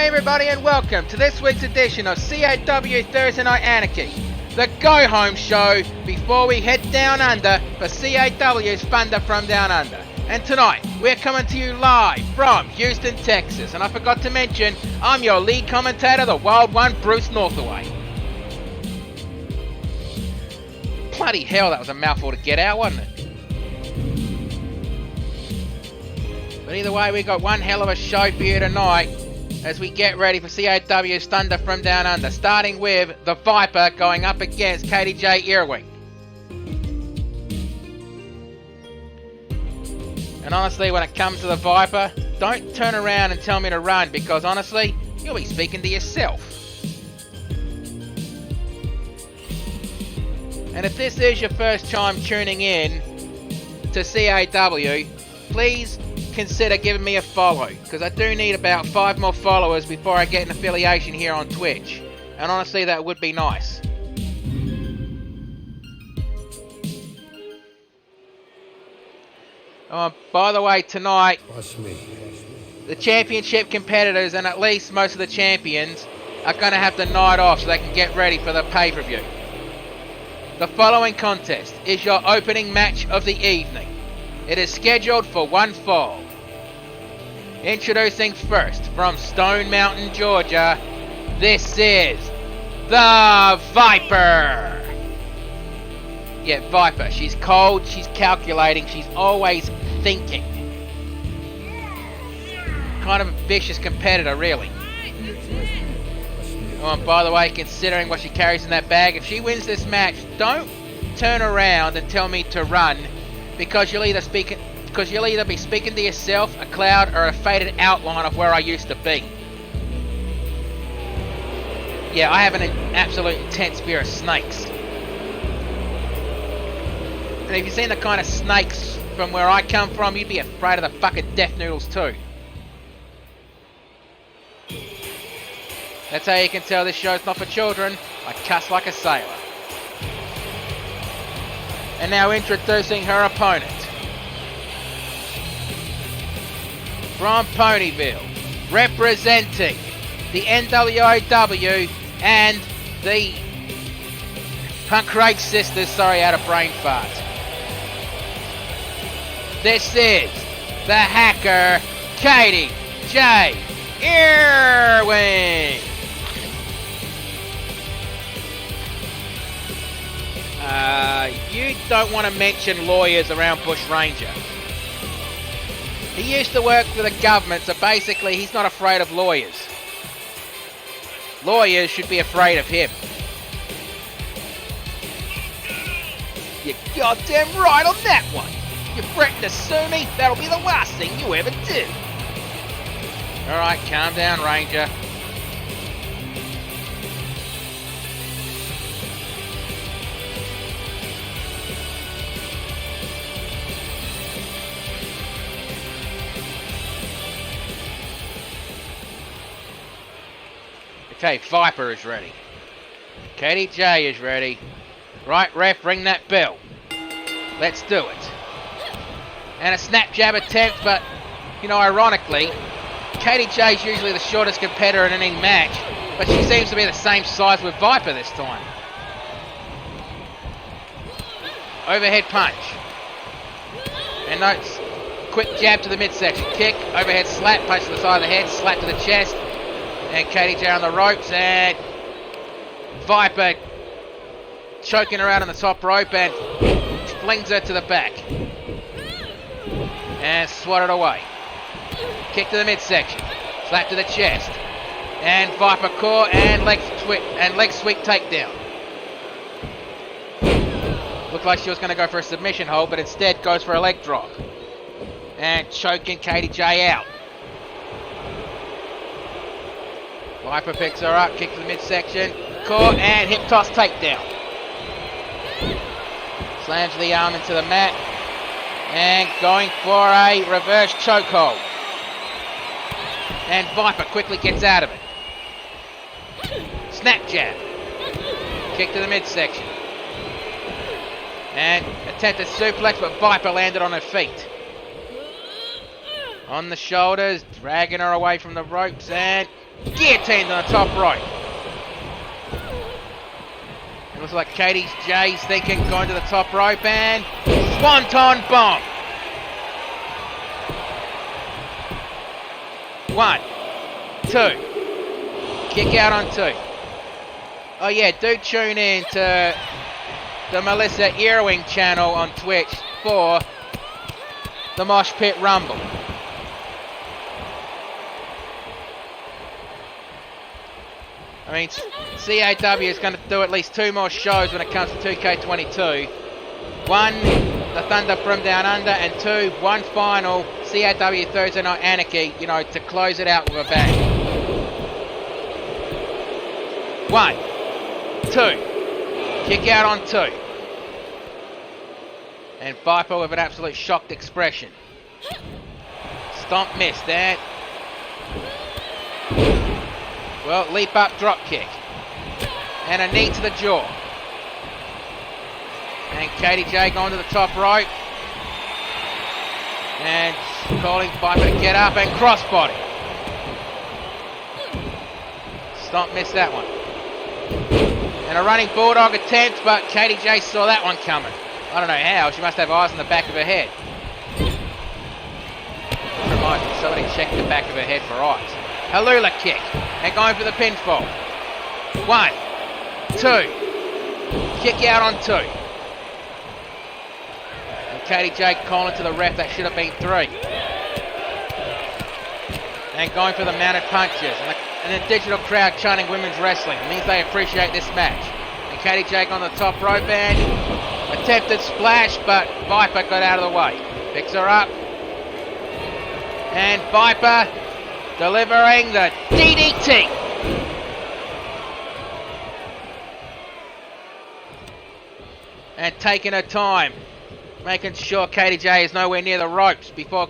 G'day everybody and welcome to this week's edition of CAW Thursday Night Anarchy, the go-home show before we head down under for CAW's Thunder from Down Under. And tonight, we're coming to you live from Houston, Texas. And I forgot to mention, I'm your lead commentator, the Wild One, Bruce Northaway. Bloody hell, that was a mouthful to get out, wasn't it? But either way, we got one hell of a show for you tonight as we get ready for CAW's Thunder from Down Under, starting with the Viper going up against KDJ Earwig. And honestly, when it comes to the Viper, don't turn around and tell me to run, because honestly, you'll be speaking to yourself. And if this is your first time tuning in to CAW, please consider giving me a follow, because I do need about 5 more followers before I get an affiliation here on Twitch, and honestly that would be nice. By the way, tonight the championship competitors and at least most of the champions are going to have the night off so they can get ready for the pay-per-view. The following contest is your opening match of the evening. It is scheduled for one fall. Introducing first from Stone Mountain, Georgia, this is the Viper. Yeah, Viper. She's cold, she's calculating, she's always thinking. Kind of a vicious competitor, really. Oh, and by the way, considering what she carries in that bag, if she wins this match, don't turn around and tell me to run, because you'll either be speaking to yourself, a cloud, or a faded outline of where I used to be. Yeah, I have an absolute intense fear of snakes. And if you've seen the kind of snakes from where I come from, you'd be afraid of the fucking death noodles too. That's how you can tell this show's not for children. I cuss like a sailor. And now introducing her opponent. From Ponyville, representing the NWOW and the Punk Rage Sisters, sorry, I had a brain fart. This is the hacker, KDJ Earwig. You don't want to mention lawyers around Bush Ranger. He used to work for the government, so basically he's not afraid of lawyers. Lawyers should be afraid of him. You're goddamn right on that one. You threaten to sue me, that'll be the last thing you ever do. Alright, calm down, Ranger. Okay, Viper is ready. KDJ is ready. Right, ref, ring that bell. Let's do it. And a snap jab attempt, but, you know, ironically, KDJ is usually the shortest competitor in any match, but she seems to be the same size with Viper this time. Overhead punch. And notes, quick jab to the midsection. Kick, overhead slap, punch to the side of the head, slap to the chest. And KDJ on the ropes, and Viper choking her out on the top rope and flings her to the back. And swatted away. Kick to the midsection. Slap to the chest. And Viper core and leg sweep takedown. Looked like she was going to go for a submission hold, but instead goes for a leg drop. And choking KDJ out. Viper picks her up, kick to the midsection, core and hip toss takedown. Slams the arm into the mat and going for a reverse chokehold. And Viper quickly gets out of it. Snap jab. Kick to the midsection. And attempted suplex, but Viper landed on her feet. On the shoulders, dragging her away from the ropes, and Guillotined on the top rope. It looks like Katie J's thinking, going to the top rope, and Swanton Bomb. 1, 2. Kick out on 2. Oh yeah, do tune in to the Melissa Earwing channel on Twitch for the Mosh Pit Rumble. I mean, CAW is going to do at least 2 more shows when it comes to 2K22. 1, the Thunder from Down Under, and 2, one final CAW Thursday Night Anarchy, you know, to close it out with a bang. 1, 2. Kick out on 2. And Viper with an absolute shocked expression. Stomp missed that. Well, leap up drop kick. And a knee to the jaw. And Katie J going to the top rope. And calling Viper to get up and crossbody. Stomp missed that one. And a running bulldog attempt, but Katie J saw that one coming. I don't know how, she must have eyes in the back of her head. Reminds me, somebody check the back of her head for eyes. Halula kick, and going for the pinfall. 1, 2. Kick out on 2. And Katie J calling to the ref, that should have been 3. And going for the mounted punches. And the digital crowd chanting women's wrestling. It means they appreciate this match. And Katie J on the top rope and attempted splash, but Viper got out of the way. Picks her up. And Viper delivering the DDT. And taking her time. Making sure Katie J is nowhere near the ropes before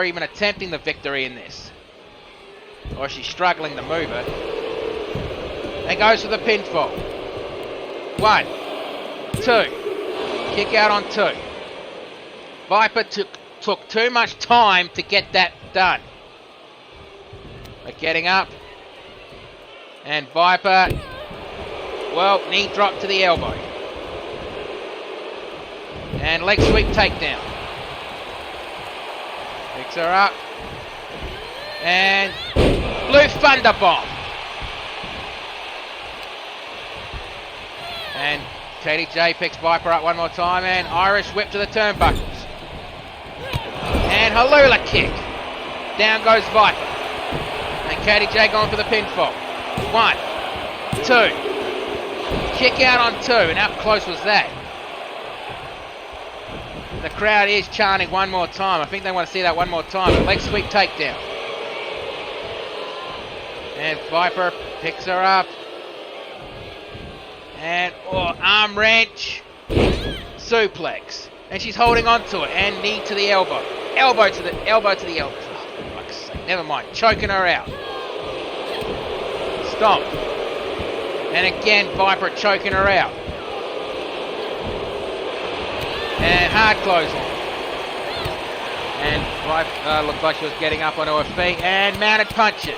even attempting the victory in this. Or she's struggling to move it. And goes for the pinfall. 1, 2. Kick out on 2. Viper took too much time to get that done. But getting up. And Viper, well, knee drop to the elbow. And leg sweep takedown. Picks her up. And Blue Thunder Bomb. And Katie J picks Viper up one more time, and Irish whip to the turnbuckles. And Halula kick. Down goes Viper. And Katie J going for the pinfall. 1, 2. Kick out on 2, and how close was that? The crowd is chanting one more time. I think they want to see that one more time. Leg sweep takedown. And Viper picks her up. And arm wrench. Suplex. And she's holding on to it. And knee to the elbow. Elbow to the elbow. Oh, for fuck's sake. Never mind. Choking her out. Stomp. And again, Viper choking her out. And hard clothesline. And Viper looked like she was getting up onto her feet. And mounted punches.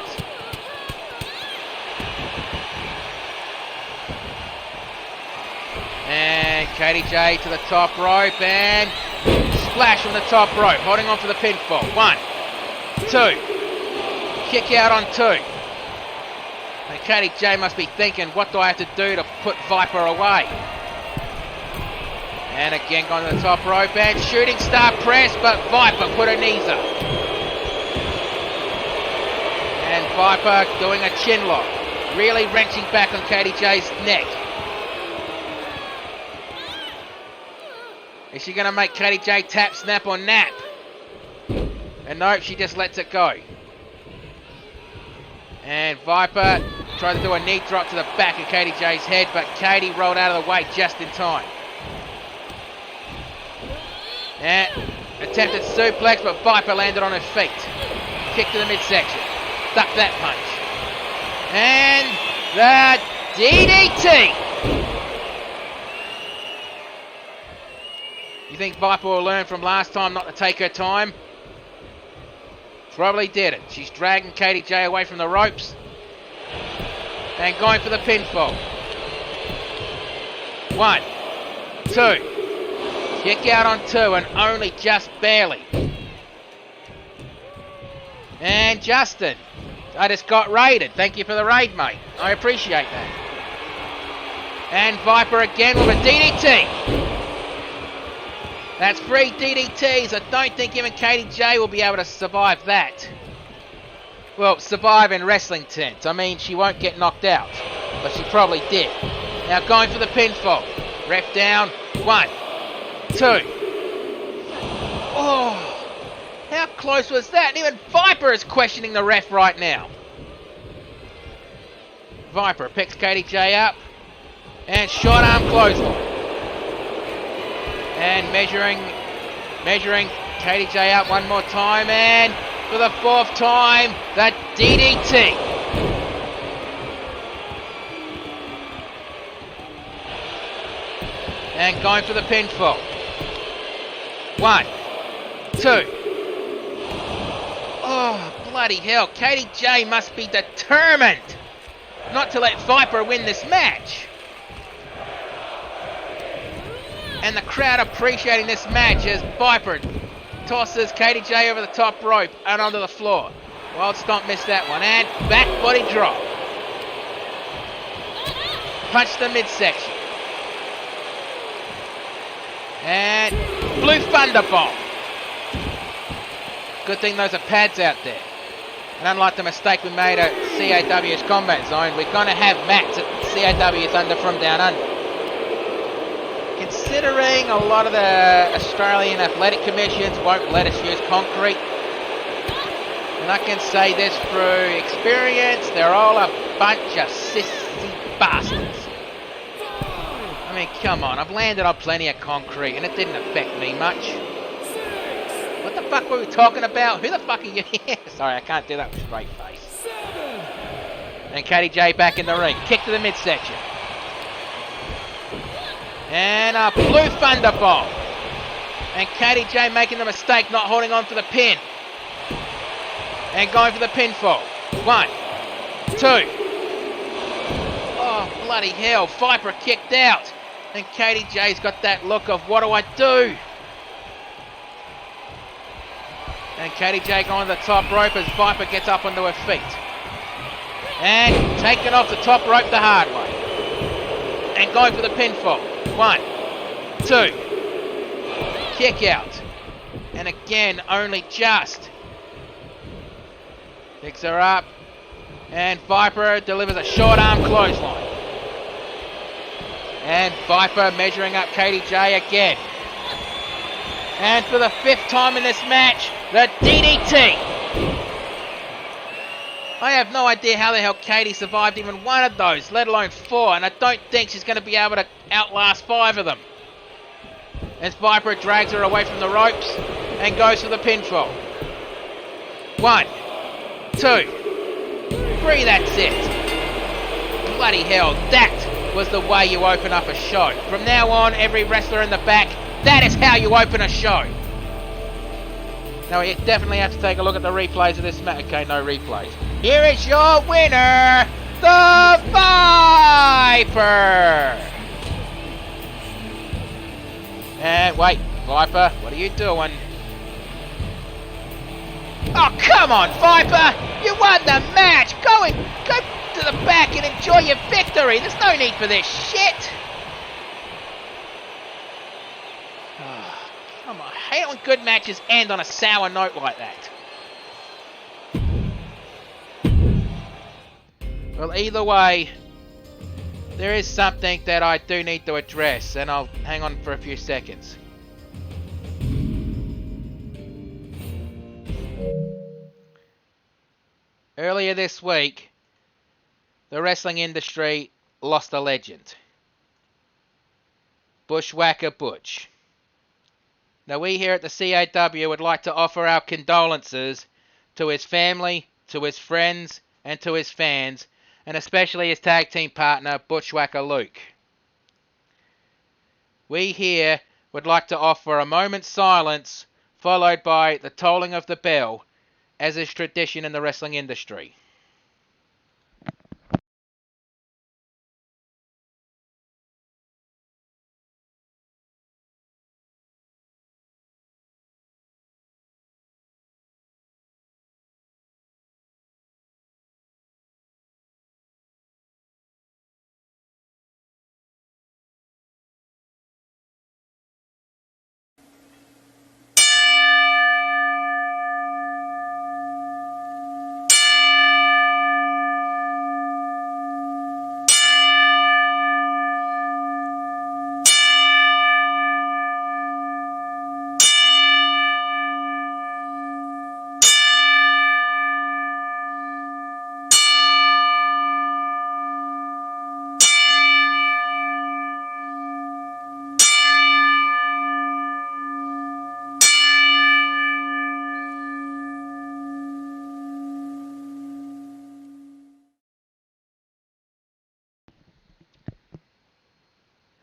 And Katie J to the top rope and splash from the top rope, holding on for the pinfall. 1, 2. Kick out on 2. And Katie J must be thinking, what do I have to do to put Viper away? And again going to the top rope and shooting star press, but Viper put her knees up. And Viper doing a chin lock, really wrenching back on Katie J's neck. Is she going to make Katie J tap, snap, or nap? And nope, she just lets it go. And Viper tried to do a knee drop to the back of Katie J's head, but Katie rolled out of the way just in time. And attempted suplex, but Viper landed on her feet. Kick to the midsection. Duck that punch. And the DDT! You think Viper will learn from last time not to take her time? Probably did it. She's dragging Katie J away from the ropes. And going for the pinfall. 1, 2. Kick out on 2 and only just barely. And Justin, I just got raided. Thank you for the raid, mate. I appreciate that. And Viper again with a DDT. That's 3 DDTs. I don't think even Katie J will be able to survive that. Well, survive in wrestling terms. I mean, she won't get knocked out. But she probably did. Now going for the pinfall. Ref down. 1, 2. Oh. How close was that? And even Viper is questioning the ref right now. Viper picks Katie J up. And short arm clothesline. And measuring Katie J up one more time. And for the 4th time, the DDT. And going for the pinfall. 1, 2. Oh, bloody hell. Katie J must be determined not to let Viper win this match. And the crowd appreciating this match as Viper tosses Katie J over the top rope and onto the floor. Wild Stomp missed that one. And back body drop. Punch the midsection. And Blue Thunder Bomb. Good thing those are pads out there. And unlike the mistake we made at CAW's Combat Zone, we're going to have mats at CAW Thunder from Down Under. Considering a lot of the Australian athletic commissions won't let us use concrete, and I can say this through experience, they're all a bunch of sissy bastards. I mean, come on, I've landed on plenty of concrete and it didn't affect me much. What the fuck were we talking about? Who the fuck are you? Sorry, I can't do that with a straight face. And Katie J back in the ring. Kick to the midsection. And a Blue Thunder Bomb. And Katie J making the mistake not holding on for the pin. And going for the pinfall. 1, 2. Oh, bloody hell. Viper kicked out. And Katie J's got that look of, what do I do? And Katie J going to the top rope as Viper gets up onto her feet. And taken off the top rope the hard way. And going for the pinfall. 1, 2. Kick out. And again, only just. Picks her up. And Viper delivers a short arm clothesline. And Viper measuring up Katie J again. And for the 5th time in this match, the DDT. I have no idea how the hell Katie survived even one of those, let alone 4, and I don't think she's going to be able to outlast 5 of them. As Viper drags her away from the ropes and goes for the pinfall. 1, 2, 3, that's it. Bloody hell, that was the way you open up a show. From now on, every wrestler in the back, that is how you open a show. Now we definitely have to take a look at the replays of this match. Okay, no replays. Here is your winner, the Viper! And wait, Viper, what are you doing? Oh, come on, Viper! You won the match! Go to the back and enjoy your victory! There's no need for this shit! Come on, I hate when good matches end on a sour note like that. Well, either way, there is something that I do need to address, and I'll hang on for a few seconds. Earlier this week, the wrestling industry lost a legend. Bushwhacker Butch. Now we here at the CAW would like to offer our condolences to his family, to his friends, and to his fans, and especially his tag team partner, Bushwhacker Luke. We here would like to offer a moment's silence, followed by the tolling of the bell, as is tradition in the wrestling industry.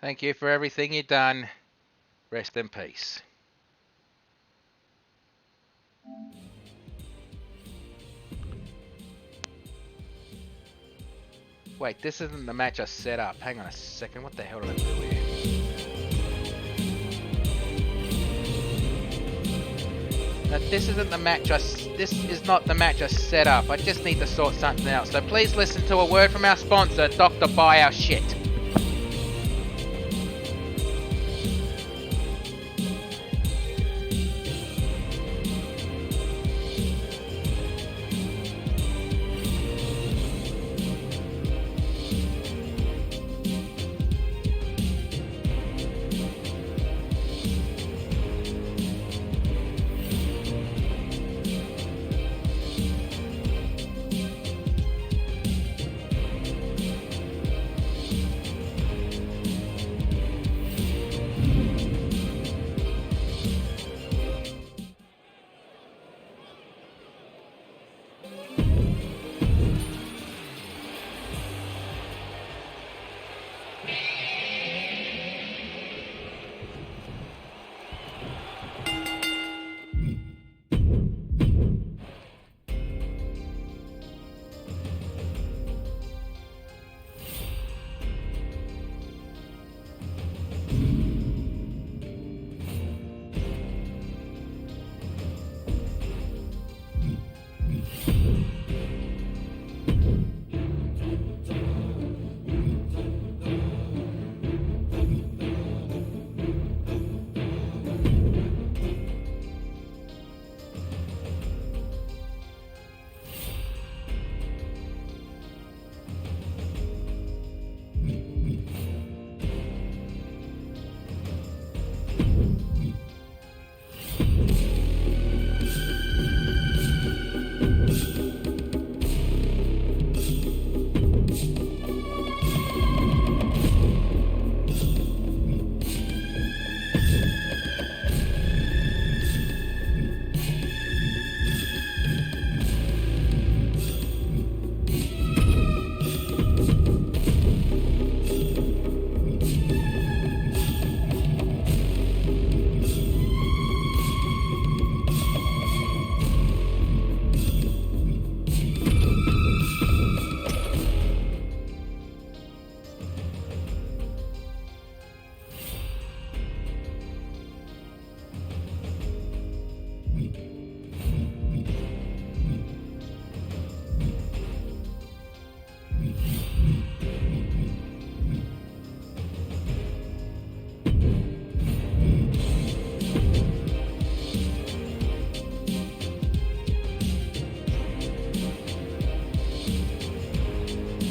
Thank you for everything you've done. Rest in peace. Wait, this isn't the match I set up. Hang on a second. What the hell did I do here? Now, this isn't the match this is not the match I set up. I just need to sort something out. So please listen to a word from our sponsor, Dr. Buy Our Shit.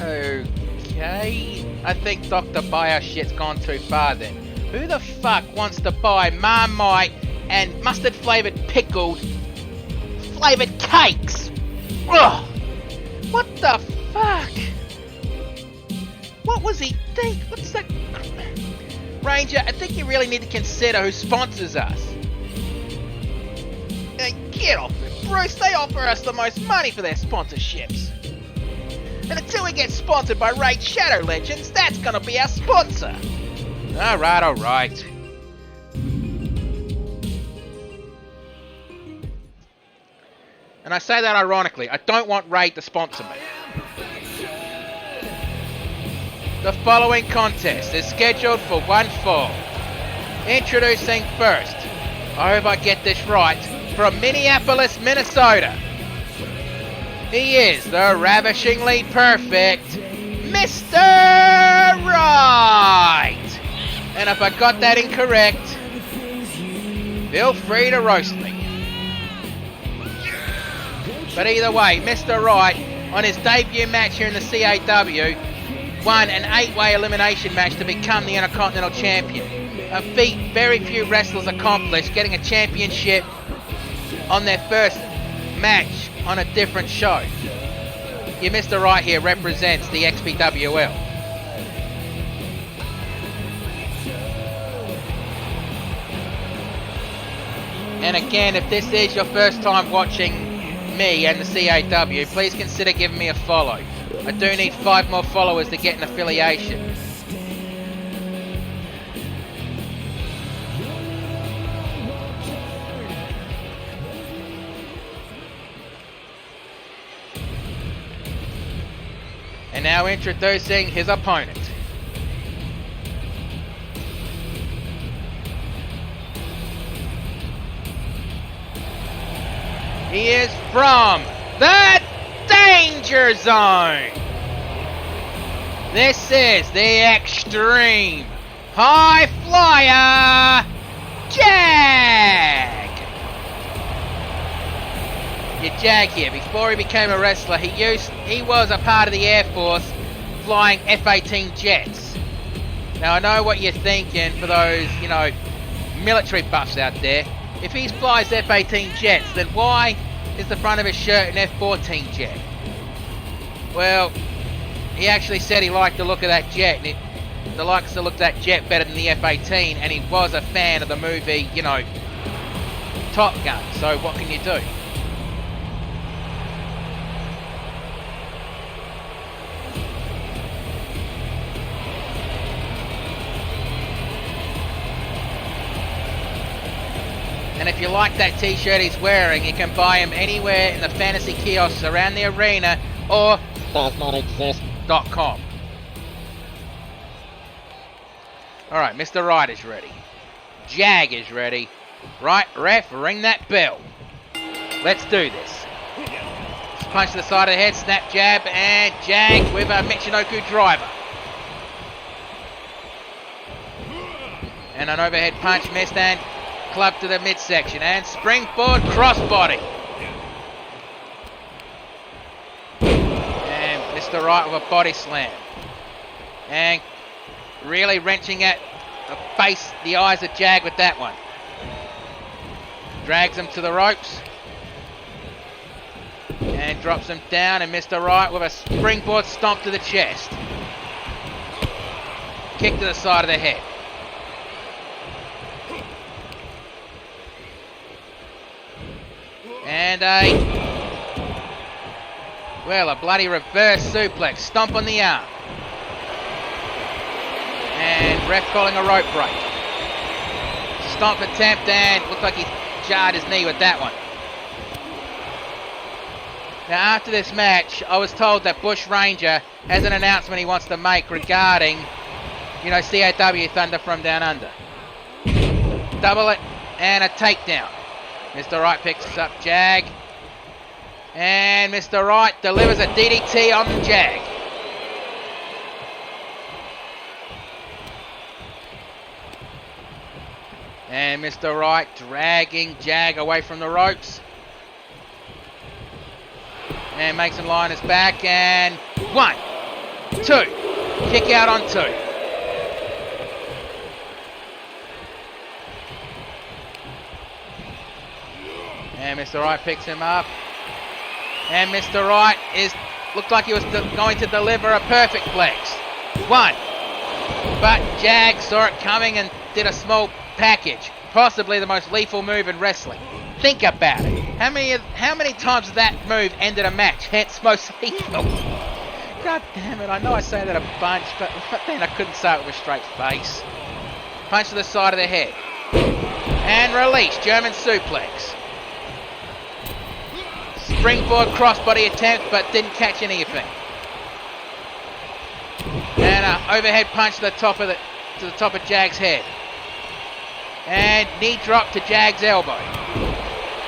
Okay, I think Dr. Buy Our Shit's gone too far then. Who the fuck wants to buy Marmite and mustard flavoured pickled flavoured cakes? Ugh! What the fuck? What was he think? What's that? Ranger, I think you really need to consider who sponsors us. Hey, get off it, Bruce. They offer us the most money for their sponsorships. And until we get sponsored by Raid Shadow Legends, that's gonna be our sponsor. Alright, alright. And I say that ironically. I don't want Raid to sponsor me. The following contest is scheduled for one fall. Introducing first, I hope I get this right, from Minneapolis, Minnesota. He is the ravishingly perfect Mr. Right. And if I got that incorrect, feel free to roast me. But either way, Mr. Right, on his debut match here in the CAW, won an 8-way elimination match to become the Intercontinental Champion. A feat very few wrestlers accomplished, getting a championship on their first match on a different show. Your Mr. Right here represents the XPWL. And again, if this is your first time watching me and the CAW, please consider giving me a follow. I do need 5 more followers to get an affiliation. And now introducing his opponent. He is from the Danger Zone. This is the Extreme High Flyer Jag. Your Jag here. Before he became a wrestler, he was a part of the Air Force flying F-18 jets. Now I know what you're thinking for those, military buffs out there. If he flies F-18 jets, then why is the front of his shirt an F-14 jet? Well, he actually said he liked the look of that jet, and he likes the look of that jet better than the F-18, and he was a fan of the movie, Top Gun, so what can you do? And if you like that t-shirt he's wearing, you can buy him anywhere in the fantasy kiosks around the arena or doesnotexist.com. Alright, Mr. Right is ready. Jag is ready. Right, ref, ring that bell. Let's do this. Punch to the side of the head, snap jab, and Jag with a Michinoku driver. And an overhead punch missed, and club to the midsection, and springboard crossbody. And Mr. Right with a body slam. And really wrenching at the eyes of Jag with that one. Drags him to the ropes. And drops him down, and Mr. Right with a springboard stomp to the chest. Kick to the side of the head. And a bloody reverse suplex. Stomp on the arm. And ref calling a rope break. Stomp attempt, and looks like he jarred his knee with that one. Now after this match, I was told that Bush Ranger has an announcement he wants to make regarding, CAW Thunder from Down Under. Double it, and a takedown. Mr. Right picks up Jag. And Mr. Right delivers a DDT on Jag. And Mr. Right dragging Jag away from the ropes. And makes him lie on his back. And 1, 2. Kick out on 2. And Mr. Right picks him up. And Mr. Right looked like he was going to deliver a perfect flex. 1. But Jag saw it coming and did a small package. Possibly the most lethal move in wrestling. Think about it. How many times has that move ended a match? Hence most lethal. God damn it, I know I say that a bunch, but then I couldn't say it with a straight face. Punch to the side of the head. And release, German suplex. springboard crossbody attempt, but didn't catch anything. And an overhead punch to the top of Jag's head. And knee drop to Jag's elbow.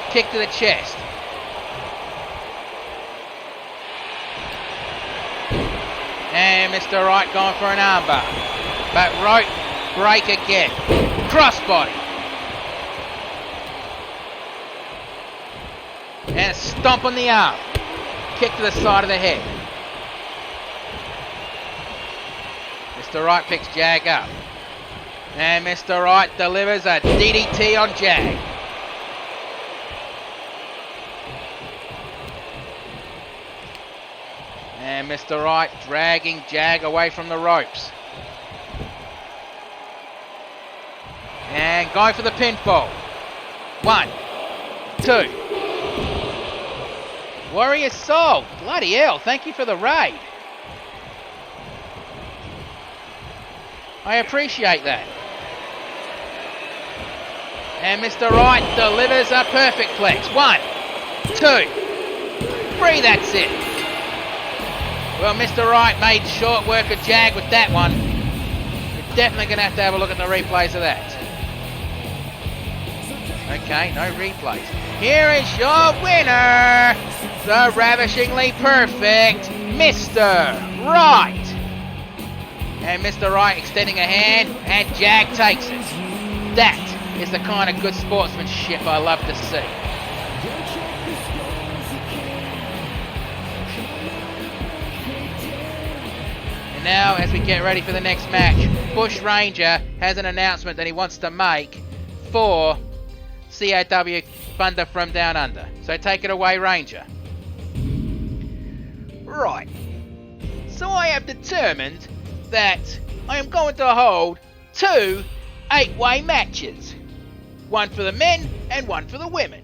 Kick to the chest. And Mr. Right going for an armbar. But rope break again. Crossbody. And a stomp on the arm. Kick to the side of the head. Mr. Right picks Jag up. And Mr. Right delivers a DDT on Jag. And Mr. Right dragging Jag away from the ropes. And going for the pinfall. 1, 2. Warrior Soul. Bloody hell, thank you for the raid. I appreciate that. And Mr. Right delivers a perfect plex. 1, 2, 3, that's it. Well, Mr. Right made short work of Jag with that one. You're definitely going to have a look at the replays of that. Okay, no replays. Here is your winner, the ravishingly perfect Mr. Right. And Mr. Right extending a hand, and Jag takes it. That is the kind of good sportsmanship I love to see. And now, as we get ready for the next match, Bush Ranger has an announcement that he wants to make for CAW Thunder from Down Under. So take it away, Ranger. Right. So I have determined that I am going to hold 2 8-way matches. One for the men and one for the women.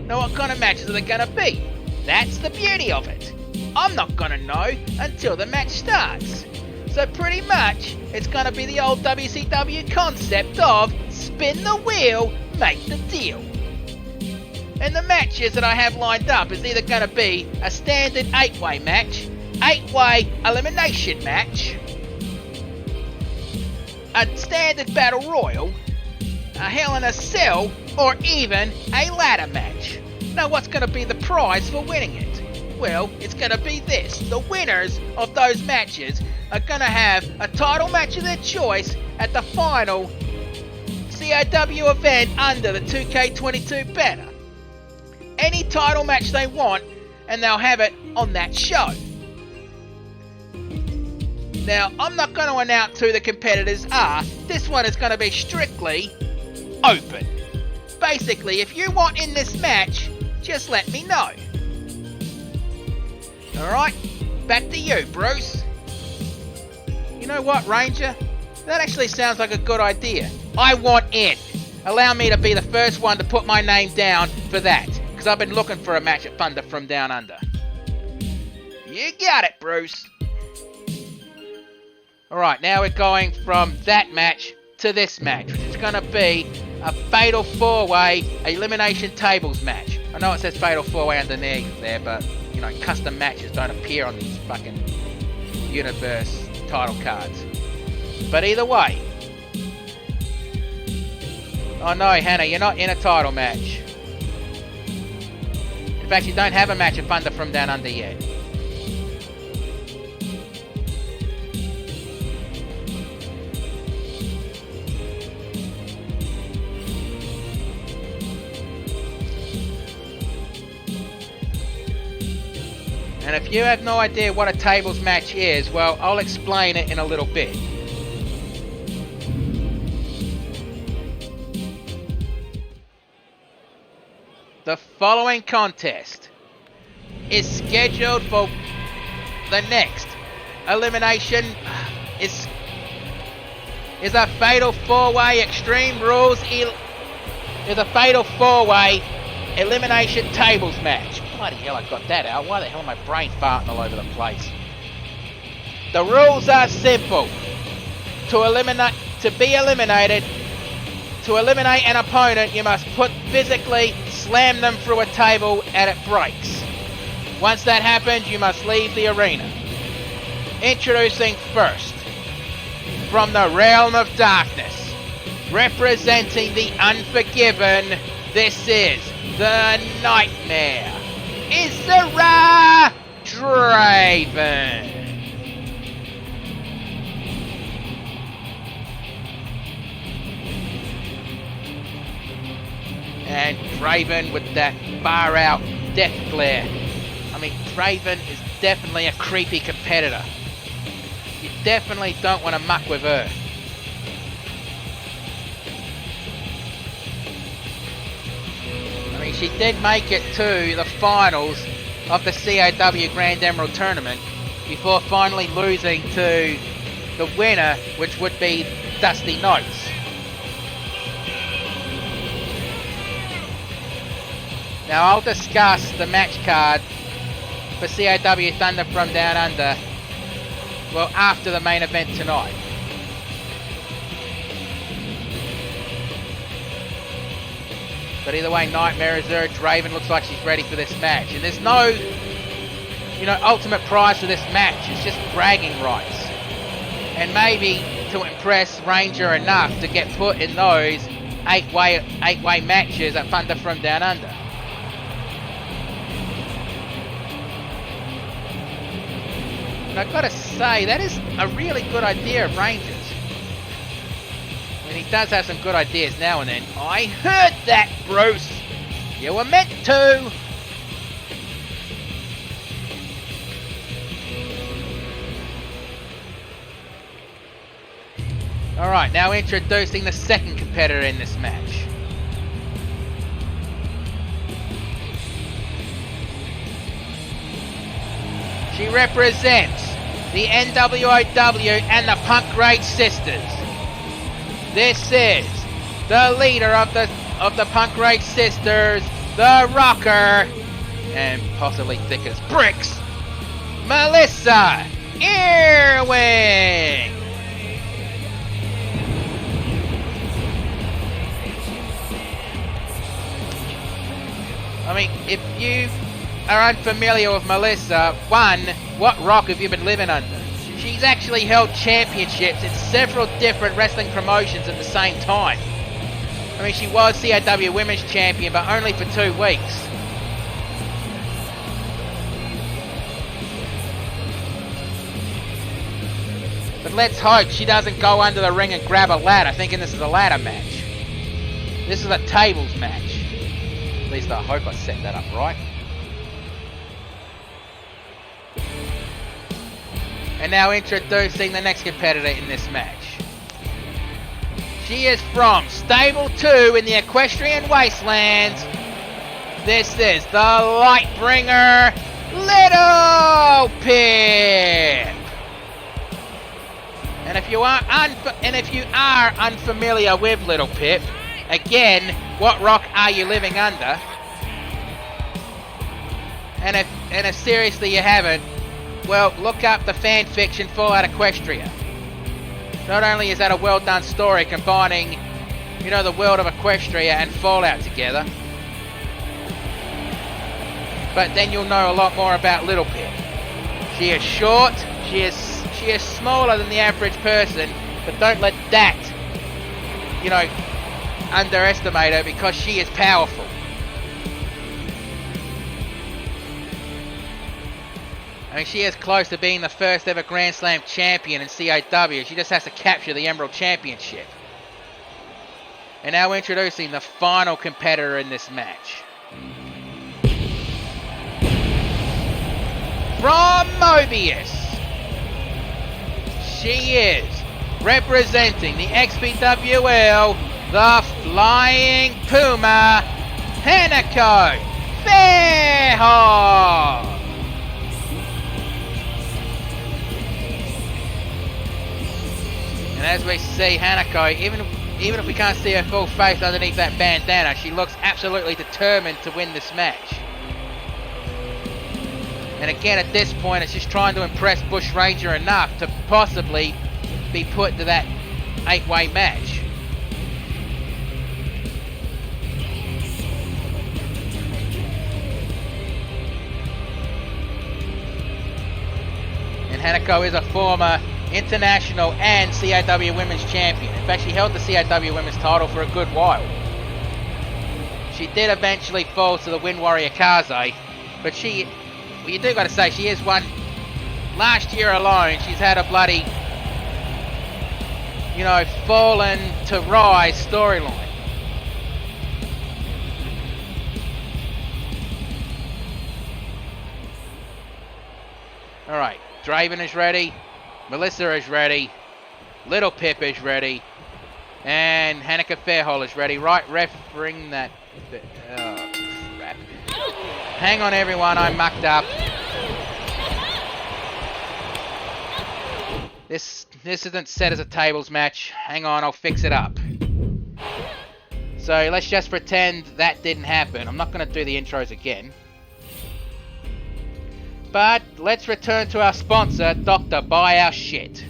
Now what kind of matches are they going to be? That's the beauty of it. I'm not going to know until the match starts. So pretty much it's going to be the old WCW concept of spin the wheel, make the deal. And the matches that I have lined up is either going to be a standard 8-way match, 8-way elimination match, a standard battle royal, a Hell in a Cell, or even a ladder match. Now what's going to be the prize for winning it? Well, it's going to be this. The winners of those matches are going to have a title match of their choice at the final CAW event under the 2K22 banner. Any title match they want, and they'll have it on that show. Now, I'm not going to announce who the competitors are. This one is going to be strictly open. Basically, if you want in this match, just let me know. Alright, back to you, Bruce. You know what, Ranger? That actually sounds like a good idea. I want in. Allow me to be the first one to put my name down for that, because I've been looking for a match at Thunder from Down Under. You got it, Bruce. Alright, now we're going from that match to this match, which is going to be a Fatal 4-Way Elimination Tables match. I know it says Fatal 4-Way underneath there, but, you know, custom matches don't appear on these fucking Universe title cards. But either way. Oh no, Hannah, you're not in a title match. In fact, you don't have a match at Thunder from Down Under yet. And if you have no idea what a tables match is, well, I'll explain it in a little bit. The following contest is scheduled for the next elimination is a Fatal 4-Way Extreme Rules is a Fatal 4-Way Elimination Tables match. Bloody hell, I got that out. Why the hell am my brain farting all over the place? The rules are simple. To eliminate an opponent, you must physically slam them through a table and it breaks. Once that happens, you must leave the arena. Introducing first, from the realm of darkness, representing the Unforgiven, this is the Nightmare, Isra Draven. And Draven with that far out death glare. I mean, Draven is definitely a creepy competitor. You definitely don't want to muck with her. I mean, she did make it to the finals of the CAW Grand Emerald Tournament before finally losing to the winner, which would be Dusty Notes. Now I'll discuss the match card for CAW Thunder from Down Under, well, after the main event tonight. But either way, Nightmare is there. Draven looks like she's ready for this match. And there's no, ultimate prize for this match. It's just bragging rights. And maybe to impress Ranger enough to get put in those eight-way matches at Thunder from Down Under. And I've got to say, that is a really good idea of Ranger's. I mean, he does have some good ideas now and then. I heard that, Bruce! You were meant to! Alright, now introducing the second competitor in this match. She represents the NWOW and the Punk Rage Sisters. This is the leader of the Punk Rage Sisters, the Rocker, and possibly thick as bricks, Melissa Earwing. I mean, if you are unfamiliar with Melissa, one, what rock have you been living under? She's actually held championships in several different wrestling promotions at the same time. I mean, she was CAW Women's Champion, but only for 2 weeks. But let's hope she doesn't go under the ring and grab a ladder, thinking this is a ladder match. This is a tables match. At least I hope I set that up right. And now introducing the next competitor in this match. She is from Stable 2 in the Equestrian Wasteland. This is the Lightbringer, Little Pip. And if you are unfamiliar with Little Pip, again, what rock are you living under? And if seriously you haven't, well, look up the fan fiction Fallout Equestria. Not only is that a well done story combining, the world of Equestria and Fallout together, but then you'll know a lot more about Little Pip. She is short, she is smaller than the average person, but don't let that, underestimate her, because she is powerful. I mean, she is close to being the first ever Grand Slam champion in CAW. She just has to capture the Emerald Championship. And now introducing the final competitor in this match. From Mobius, she is representing the XPWL, the Flying Puma, Hanako Fairhall. And as we see Hanako, even if we can't see her full face underneath that bandana, she looks absolutely determined to win this match. And again, at this point, it's just trying to impress Bush Ranger enough to possibly be put to that 8-way match. Hanako is a former international and CAW Women's Champion. In fact, she held the CAW Women's title for a good while. She did eventually fall to the Wind Warrior Kaze, but well, you do got to say, she is one. Last year alone, she's had a bloody, fallen to rise storyline. Alright, Draven is ready, Melissa is ready, Little Pip is ready, and Hanukkah Fairhole is ready. Right, ref, ring that. Oh, crap. Hang on, everyone, I mucked up. This isn't set as a tables match. Hang on, I'll fix it up. So let's just pretend that didn't happen. I'm not going to do the intros again. But let's return to our sponsor, Dr. Buy Our Shit.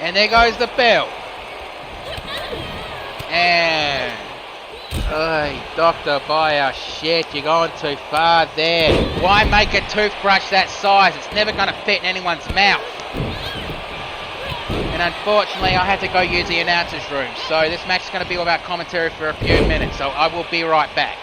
And there goes the bell. And... Hey, Doctor, buy our shit. You're going too far there. Why make a toothbrush that size? It's never going to fit in anyone's mouth. And unfortunately, I had to go use the announcer's room. So this match is going to be all about commentary for a few minutes. So I will be right back.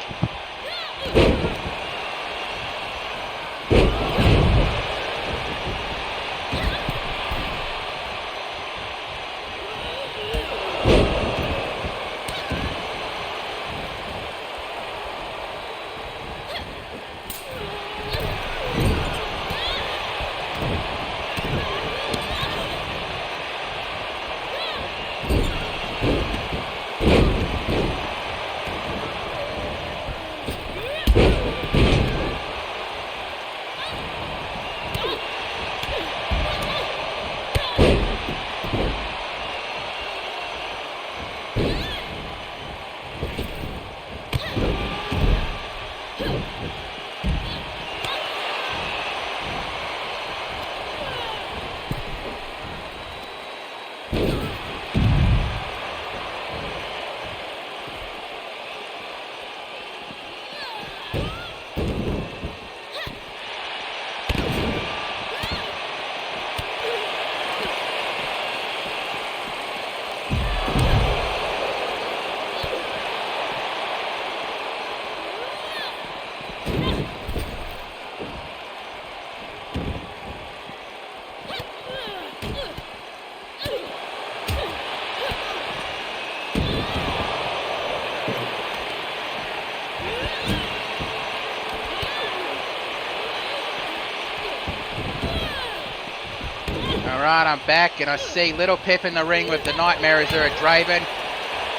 Alright, I'm back and I see Little Pip in the ring with the Nightmare Azura Draven,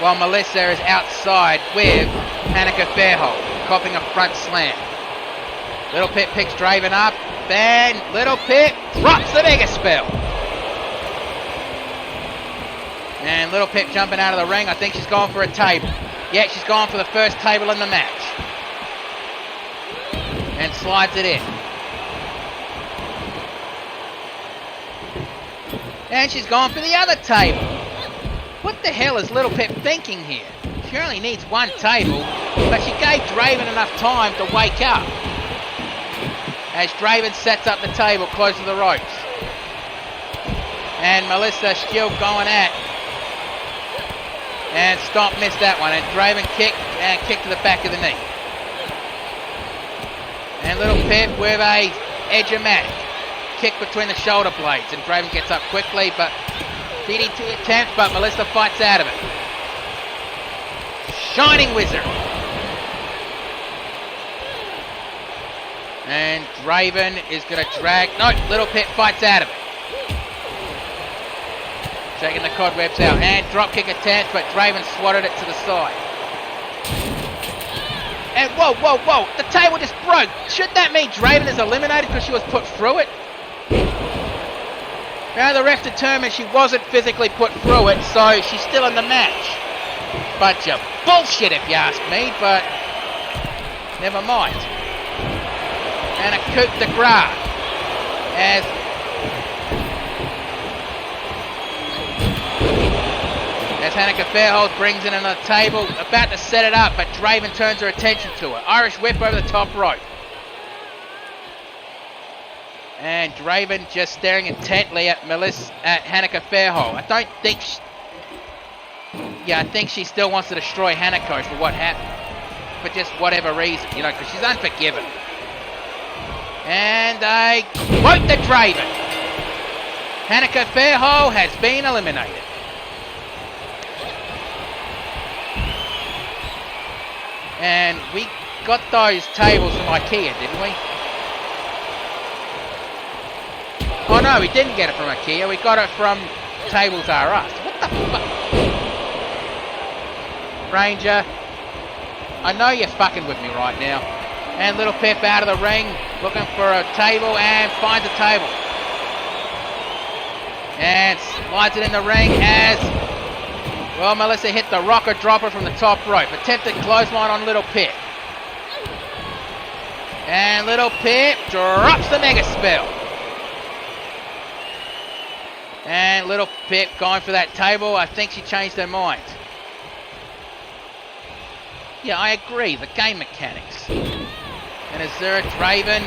while Melissa is outside with Hanukkah Fairhole, copping a front slam. Little Pip picks Draven up, and Little Pip drops the Mega Spell. And Little Pip jumping out of the ring. I think she's gone for a table. Yeah, she's gone for the first table in the match. And slides it in. And she's gone for the other table. What the hell is Little Pip thinking here? She apparently needs one table, but she gave Draven enough time to wake up. As Draven sets up the table close to the ropes. And Melissa still going at. And Stomp missed that one. And Draven kicked to the back of the knee. And Little Pip with a edge-o-matic. Kick between the shoulder blades. And Draven gets up quickly, but DDT attempt, but Melissa fights out of it. Shining Wizard. And Draven is going to drag. No, Little Pip fights out of it. Taking the cobwebs out. And dropkick attempt, but Draven swatted it to the side. And whoa, whoa, whoa. The table just broke. Shouldn't that mean Draven is eliminated because she was put through it? Now the ref determined she wasn't physically put through it, so she's still in the match. Bunch of bullshit if you ask me, but never mind. And a coup de grace as Hanneke Fairholt brings in another table, about to set it up, but Draven turns her attention to it. Irish whip over the top rope. And Draven just staring intently at Hanneke Fairholt. I don't think I think she still wants to destroy Hanneke for what happened. For just whatever reason, you know, because she's unforgiven. And a quote to Draven. Hanneke Fairholt has been eliminated. And we got those tables from IKEA, didn't we? Oh no, we didn't get it from IKEA. We got it from Tables R Us. What the fuck? Ranger, I know you're fucking with me right now. And Little Pip out of the ring, looking for a table, and finds a table. And slides it in the ring as, well, Melissa hit the rocker dropper from the top rope. Attempted clothesline on Little Pip. And Little Pip drops the mega spell. And Little Pip going for that table. I think she changed her mind. Yeah, I agree. The game mechanics. And Azura Draven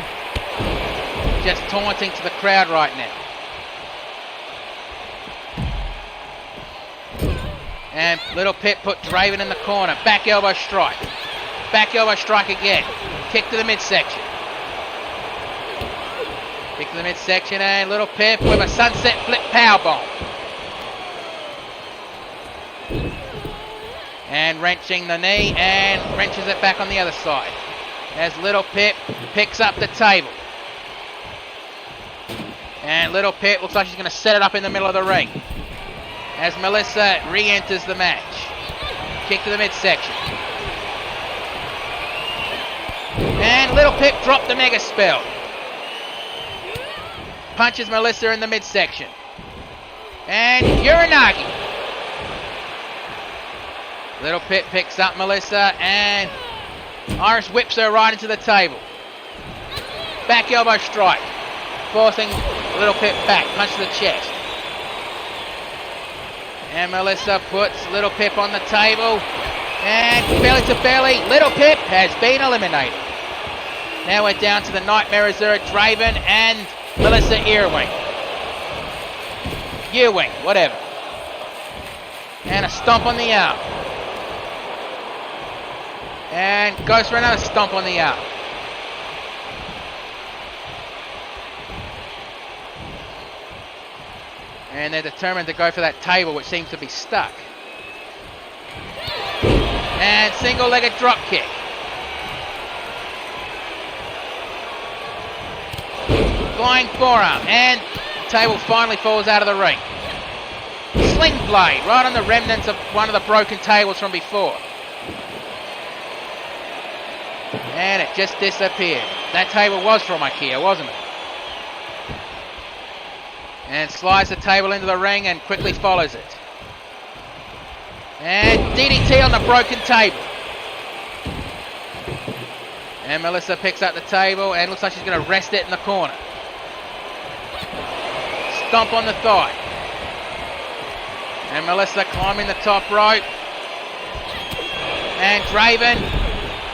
just taunting to the crowd right now. And Little Pip put Draven in the corner. Back elbow strike. Back elbow strike again. Kick to the midsection. Kick to the midsection, and Little Pip with a sunset flip powerbomb. And wrenching the knee, and wrenches it back on the other side. As Little Pip picks up the table. And Little Pip looks like she's going to set it up in the middle of the ring. As Melissa re-enters the match. Kick to the midsection. And Little Pip dropped the mega spell. Punches Melissa in the midsection. And Uranagi. Little Pip picks up Melissa and Irish whips her right into the table. Back elbow strike. Forcing Little Pip back. Punch to the chest. And Melissa puts Little Pip on the table. And belly to belly, Little Pip has been eliminated. Now we're down to the Nightmare Azura Draven and Melissa Earwing. Earwing, whatever. And a stomp on the arm. And goes for another stomp on the arm. And they're determined to go for that table, which seems to be stuck. And single-legged drop kick. Flying forearm, and the table finally falls out of the ring. Sling blade, right on the remnants of one of the broken tables from before. And it just disappeared. That table was from IKEA, wasn't it? And slides the table into the ring and quickly follows it. And DDT on the broken table. And Melissa picks up the table and looks like she's going to rest it in the corner. Stomp on the thigh. And Melissa climbing the top rope. And Draven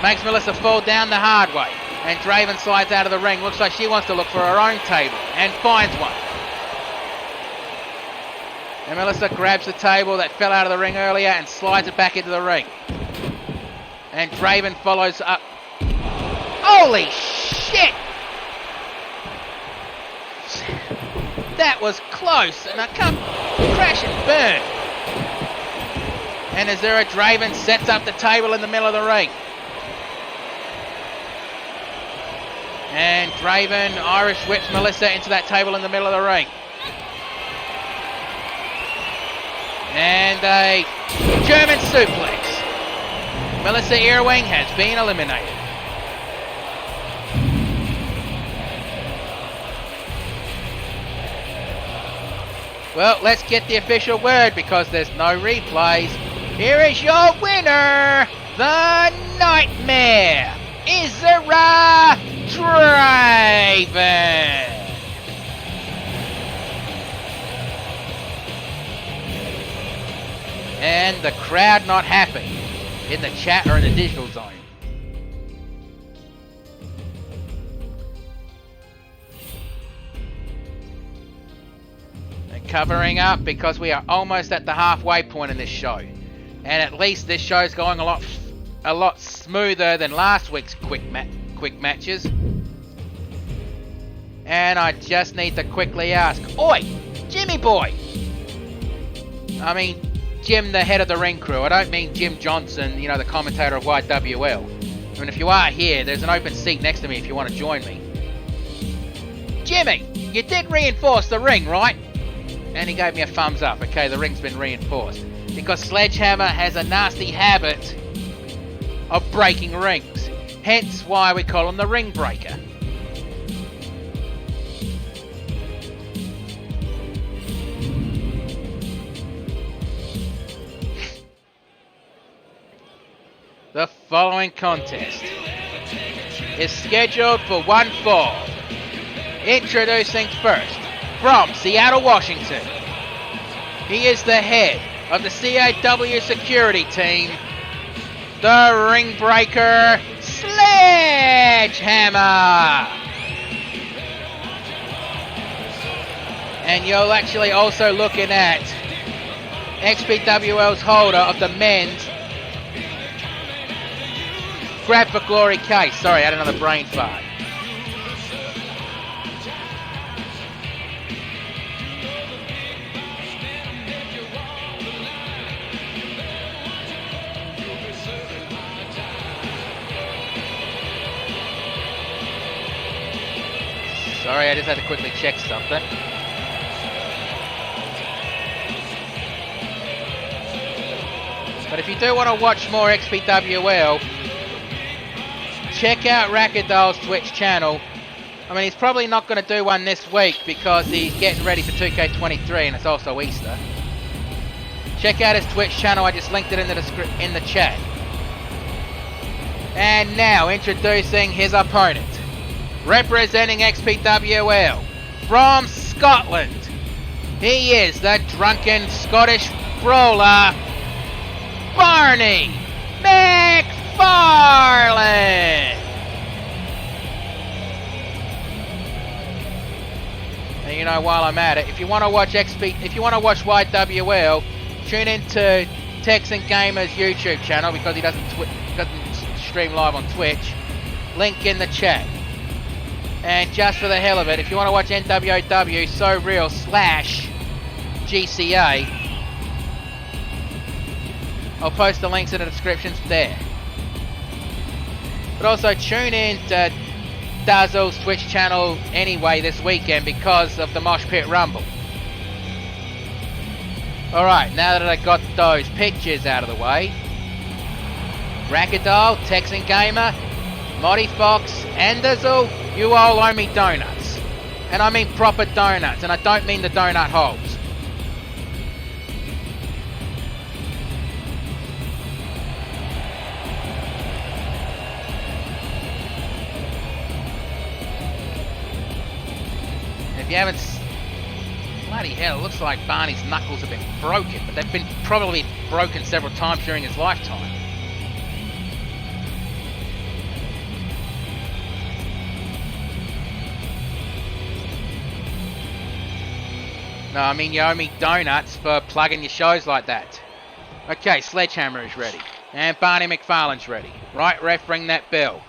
makes Melissa fall down the hard way. And Draven slides out of the ring. Looks like she wants to look for her own table and finds one. And Melissa grabs the table that fell out of the ring earlier and slides it back into the ring. And Draven follows up. Holy shit! That was close, and I can't crash and burn. And Azura Draven sets up the table in the middle of the ring. And Draven Irish whips Melissa into that table in the middle of the ring. And a German suplex. Melissa Earwing has been eliminated. Well, let's get the official word because there's no replays. Here is your winner, the Nightmare, Azura Draven. And the crowd not happy in the chat or in the digital zone. And covering up because we are almost at the halfway point in this show. And at least this show's going a lot smoother than last week's quick matches. And I just need to quickly ask, oi, Jimmy boy! I mean, Jim, the head of the ring crew. I don't mean Jim Johnson, you know, the commentator of YWL. I mean, if you are here, there's an open seat next to me if you want to join me. Jimmy, you did reinforce the ring, right? And he gave me a thumbs up. Okay, the ring's been reinforced. Because Sledgehammer has a nasty habit of breaking rings. Hence why we call him the Ring Breaker. The following contest is scheduled for one fall. Introducing first, from Seattle, Washington. He is the head of the CAW security team, the Ring Breaker, Sledgehammer. And you're actually also looking at XPWL's holder of the men's Grab for Glory case. Sorry, I had another brain fart. Sorry, I just had to quickly check something. But if you do want to watch more XPWL, check out Rackadoll's Twitch channel. I mean, he's probably not going to do one this week because he's getting ready for 2K23 and it's also Easter. Check out his Twitch channel. I just linked it in the chat. And now introducing his opponent, representing XPWL from Scotland. He is the drunken Scottish brawler, Barney McFarlane. And you know, while I'm at it, if you want to watch YWL, tune into Texan Gamer's YouTube channel because he doesn't stream live on Twitch. Link in the chat. And just for the hell of it, if you want to watch NWOW So Real /GCA, I'll post the links in the descriptions there. But also tune in to Dazzle's Twitch channel anyway this weekend because of the Mosh Pit Rumble. Alright, now that I got those pictures out of the way, Rackadoll, Texan Gamer, Moddy Fox, and Dazzle, you all owe me donuts. And I mean proper donuts, and I don't mean the donut holes. If you haven't... Bloody hell, it looks like Barney's knuckles have been broken, but they've been probably broken several times during his lifetime. No, I mean you owe me donuts for plugging your shows like that. Okay, Sledgehammer is ready. And Barney McFarlane's ready. Right, ref, ring that bell.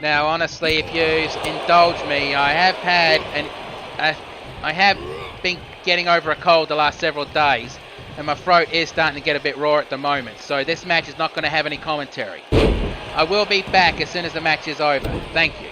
Now, honestly, if you indulge me, I have been getting over a cold the last several days, and my throat is starting to get a bit raw at the moment, so this match is not going to have any commentary. I will be back as soon as the match is over. Thank you.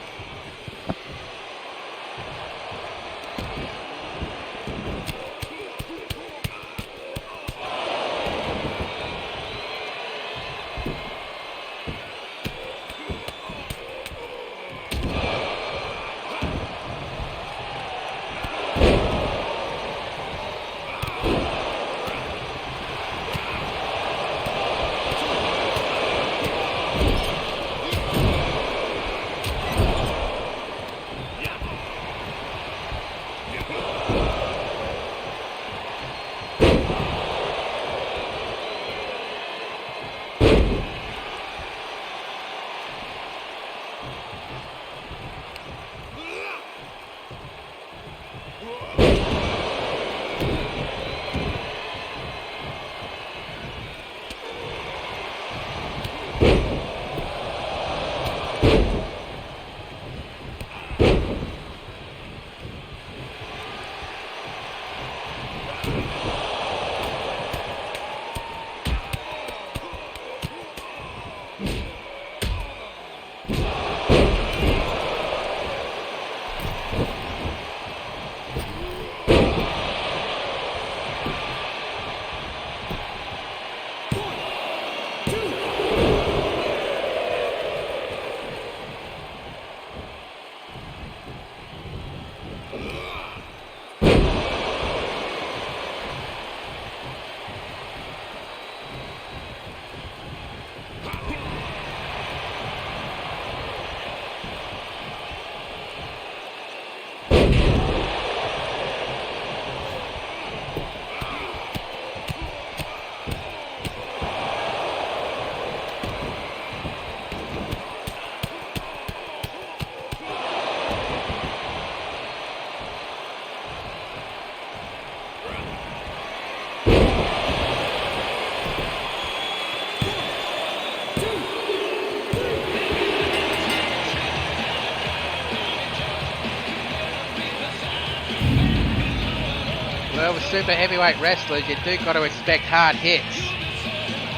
Well, with super heavyweight wrestlers, you do got to expect hard hits.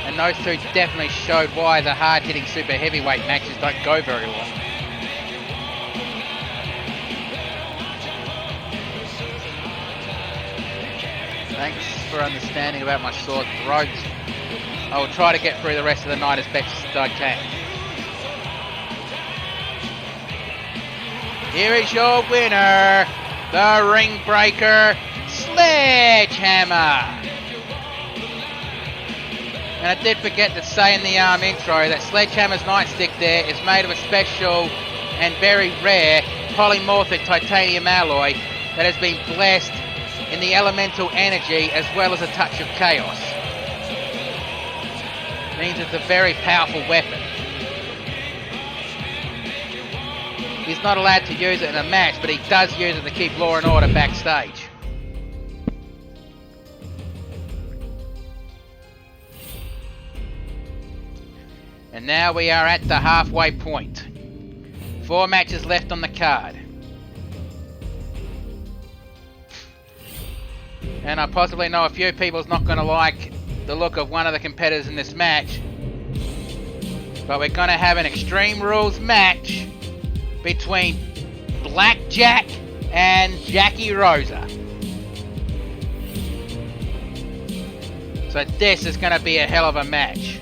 And those two definitely showed why the hard-hitting super heavyweight matches don't go very long. Thanks for understanding about my sore throat. I will try to get through the rest of the night as best as I can. Here is your winner, the ring breaker, Sledgehammer. And I did forget to say in the intro that Sledgehammer's nightstick there is made of a special and very rare polymorphic titanium alloy that has been blessed in the elemental energy as well as a touch of chaos. Means it's a very powerful weapon. He's not allowed to use it in a match, but he does use it to keep law and order backstage. And now we are at the halfway point. 4 matches left on the card. And I possibly know a few people's not going to like the look of one of the competitors in this match. But we're going to have an Extreme Rules match between Blackjack and Jackie Rosa. So this is going to be a hell of a match.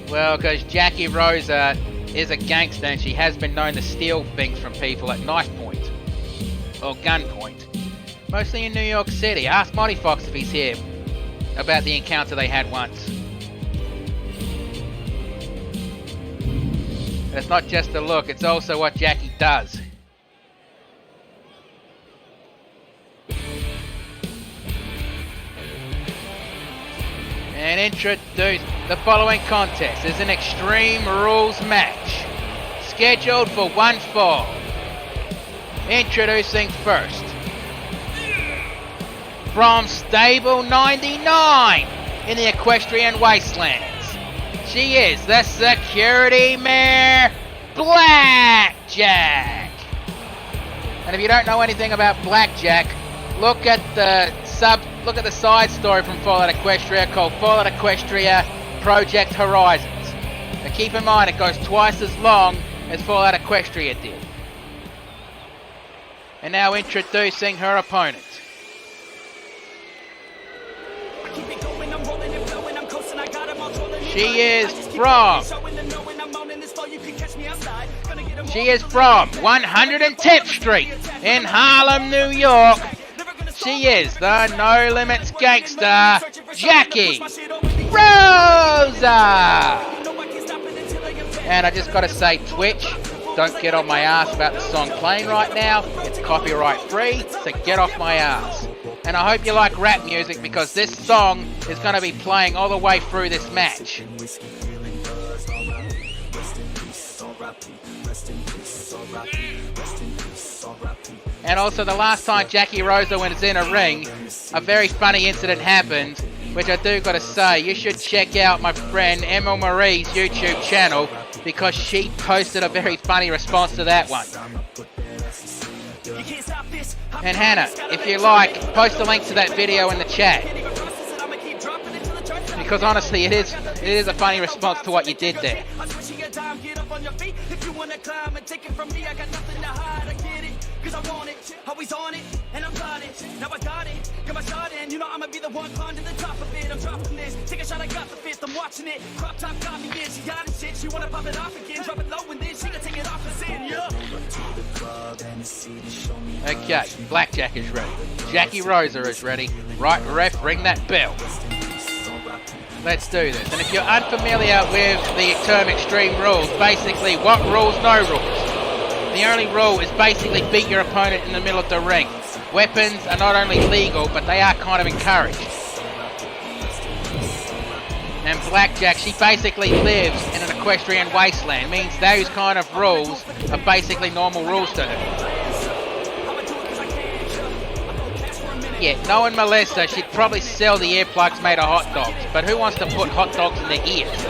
Well, because Jackie Rosa is a gangster and she has been known to steal things from people at knife point or gunpoint. Mostly in New York City. Ask Monty Fox if he's here about the encounter they had once. And it's not just the look, it's also what Jackie does. And introduce the following contest is an Extreme Rules match scheduled for one fall. Introducing first, from Stable 99 in the Equestrian Wastelands, she is the security mare, Blackjack. And if you don't know anything about Blackjack, look at the side story from Fallout Equestria called Fallout Equestria Project Horizons. But keep in mind, it goes twice as long as Fallout Equestria did. And now introducing her opponent. She is from 110th Street in Harlem, New York. She is the No Limits gangster, Jackie Rosa. And I just gotta say, Twitch, don't get on my ass about the song playing right now. It's copyright free, so get off my ass. And I hope you like rap music, because this song is going to be playing all the way through this match. And also, the last time Jackie Rosa was in a ring, a very funny incident happened, which I do gotta say, you should check out my friend Emma Marie's YouTube channel, because she posted a very funny response to that one. And Hannah, if you like, post a link to that video in the chat, because honestly, it is a funny response to what you did there. Cause I want it, always on it, and I'm got it. Now I got it, got my shot in. You know I'ma be the one climbing to the top of it. I'm dropping this, take a shot, I got the fifth. I'm watching it, crop top got me in. She got it shit, she wanna pop it off again. Drop it low and then she gonna take it off and sin, yeah. Okay, Blackjack is ready. Jackie Rosa is ready. Right, ref, ring that bell. Let's do this. And if you're unfamiliar with the term Extreme Rules, basically, what rules, no rules. The only rule is basically beat your opponent in the middle of the ring. Weapons are not only legal, but they are kind of encouraged. And Blackjack, she basically lives in an equestrian wasteland. Means those kind of rules are basically normal rules to her. Yeah, knowing Melissa, she'd probably sell the earplugs made of hot dogs. But who wants to put hot dogs in their ears?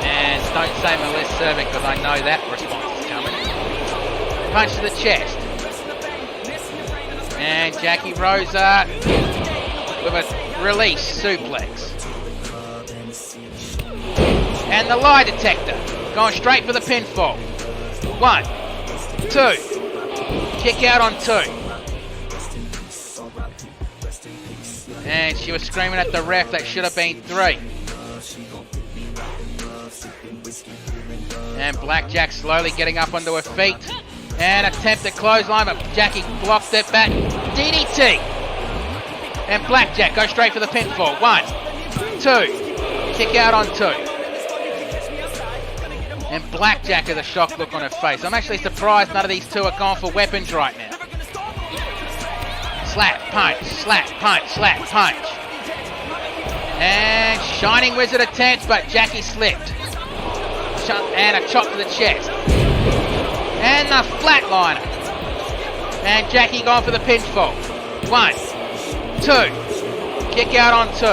And don't say Melissa, because I know that response is coming. Punch to the chest. And Jackie Rosa with a release suplex. And the lie detector going straight for the pinfall. 1, 2. Kick out on 2. And she was screaming at the ref that should have been 3. And Blackjack slowly getting up onto her feet. And attempted clothesline, but Jackie blocked it back. DDT. And Blackjack goes straight for the pinfall. 1, 2. Kick out on 2. And Blackjack has a shocked look on her face. I'm actually surprised none of these two are gone for weapons right now. Slap, punch, slap, punch, slap, punch. And Shining Wizard attempts, but Jackie slipped. And a chop to the chest. And the flatliner. And Jackie going for the pinfall. 1, 2. Kick out on 2.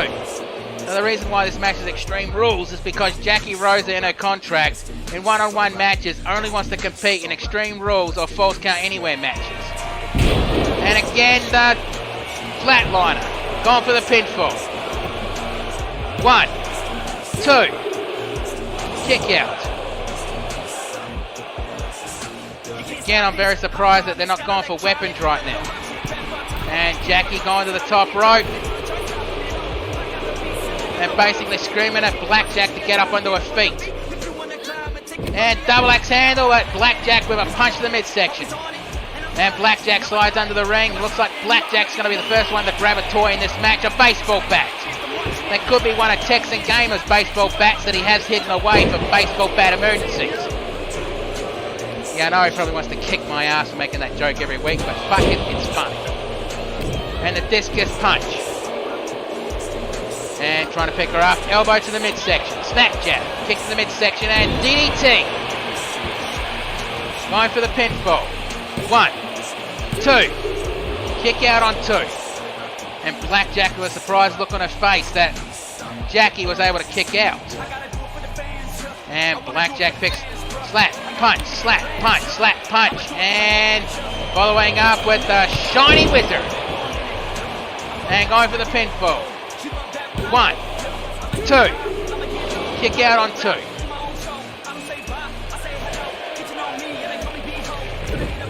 Now the reason why this match is Extreme Rules is because Jackie Rosa in her contract in one-on-one matches only wants to compete in Extreme Rules or Falls Count Anywhere matches. And again the flatliner. Going for the pinfall. 1, 2. Kick out. Again, I'm very surprised that they're not going for weapons right now. And Jackie going to the top rope. And basically screaming at Blackjack to get up onto her feet. And double axe handle at Blackjack with a punch to the midsection. And Blackjack slides under the ring. Looks like Blackjack's going to be the first one to grab a toy in this match, a baseball bat. That could be one of Texan Gamer's baseball bats that he has hidden away for baseball bat emergencies. Yeah, I know he probably wants to kick my ass for making that joke every week, but fuck it, it's funny. And the discus punch. And trying to pick her up. Elbow to the midsection. Snap jab. Kick to the midsection and DDT. Going for the pinfall. 1, 2. Kick out on 2. And Blackjack with a surprised look on her face that Jackie was able to kick out. And Blackjack picks slap, punch, slap, punch, slap, punch. And following up with the Shiny Wizard. And going for the pinfall. 1, 2. Kick out on 2.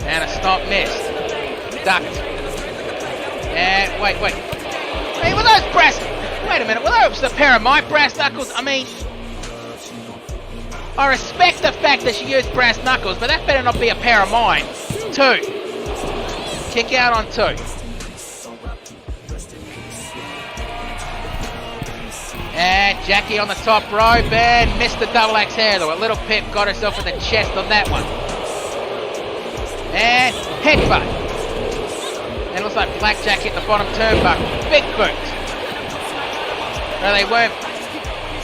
And a stomp missed. Ducked. And wait. Hey, were those brass? Wait a minute. Were those a pair of my brass knuckles? I mean, I respect the fact that she used brass knuckles, but that better not be a pair of mine. 2. Kick out on 2. And Jackie on the top rope and missed the double axe handle. A little pip got herself in the chest on that one. And headbutt. And it looks like Blackjack hit the bottom turnbuckle. Big boot. No, they weren't.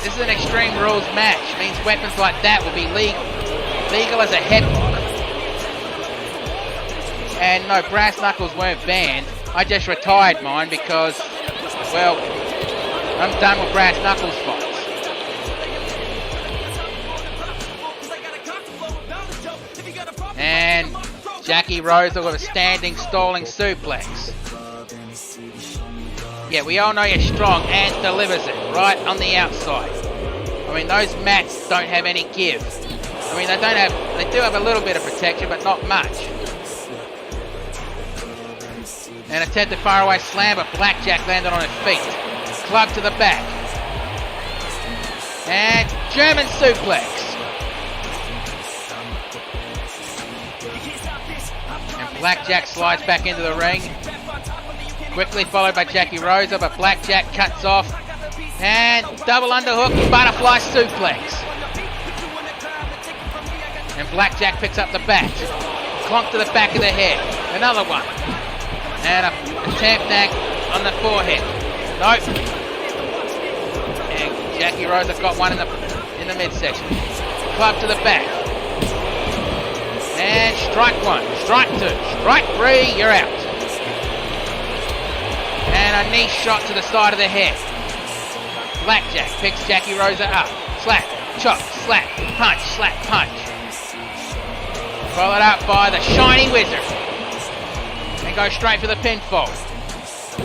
This is an Extreme Rules match. Means weapons like that will be legal. Legal as a headlock. And no, brass knuckles weren't banned. I just retired mine because, well, I'm done with brass knuckles fights. And Jackie Rosa with a standing stalling suplex. Yeah, we all know you're strong and delivers it right on the outside. I mean, those mats don't have any give. I mean, they do have a little bit of protection, but not much. And attempted faraway slam, but Blackjack landed on her feet. Club to the back. And German suplex. And Blackjack slides back into the ring. Quickly followed by Jackie Rosa, but Blackjack cuts off. And double underhook, butterfly suplex. And Blackjack picks up the bat. Clonk to the back of the head. Another one. And a tap neck on the forehead. Nope. And Jackie Rosa got one in the midsection. Club to the back. And strike 1, strike 2, strike 3, you're out. And a knee shot to the side of the head. Blackjack picks Jackie Rosa up. Slap, chop, slap, punch, slap, punch. Followed up by the Shiny Wizard. And go straight for the pinfall.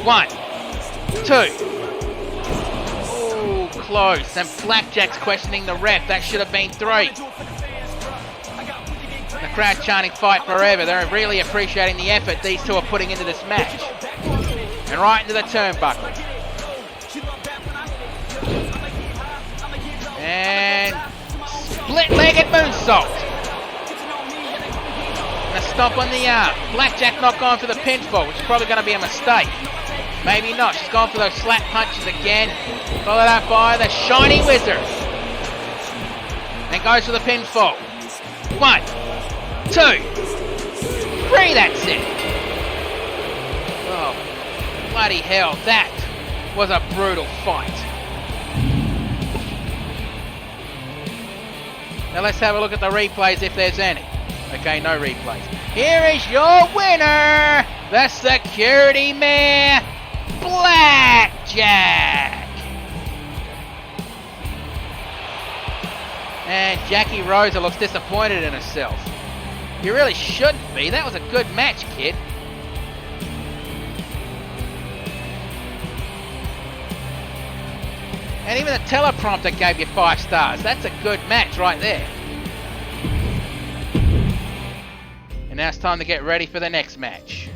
1, 2. Ooh, close. And Blackjack's questioning the ref. That should have been 3. The crowd chanting fight forever. They're really appreciating the effort these two are putting into this match. And right into the turnbuckle. And split-legged moonsault. And a stomp on the arm. Blackjack not going for the pinfall, which is probably going to be a mistake. Maybe not. She's gone for those slap punches again. Followed up by the Shiny Wizard. And goes for the pinfall. 1, 2, 3, that's it. Oh, bloody hell, that was a brutal fight. Now let's have a look at the replays if there's any. Okay, no replays. Here is your winner, the security man, Blackjack. And Jackie Rosa looks disappointed in herself. You really shouldn't be. That was a good match, kid. And even the teleprompter gave you 5 stars. That's a good match right there. And now it's time to get ready for the next match.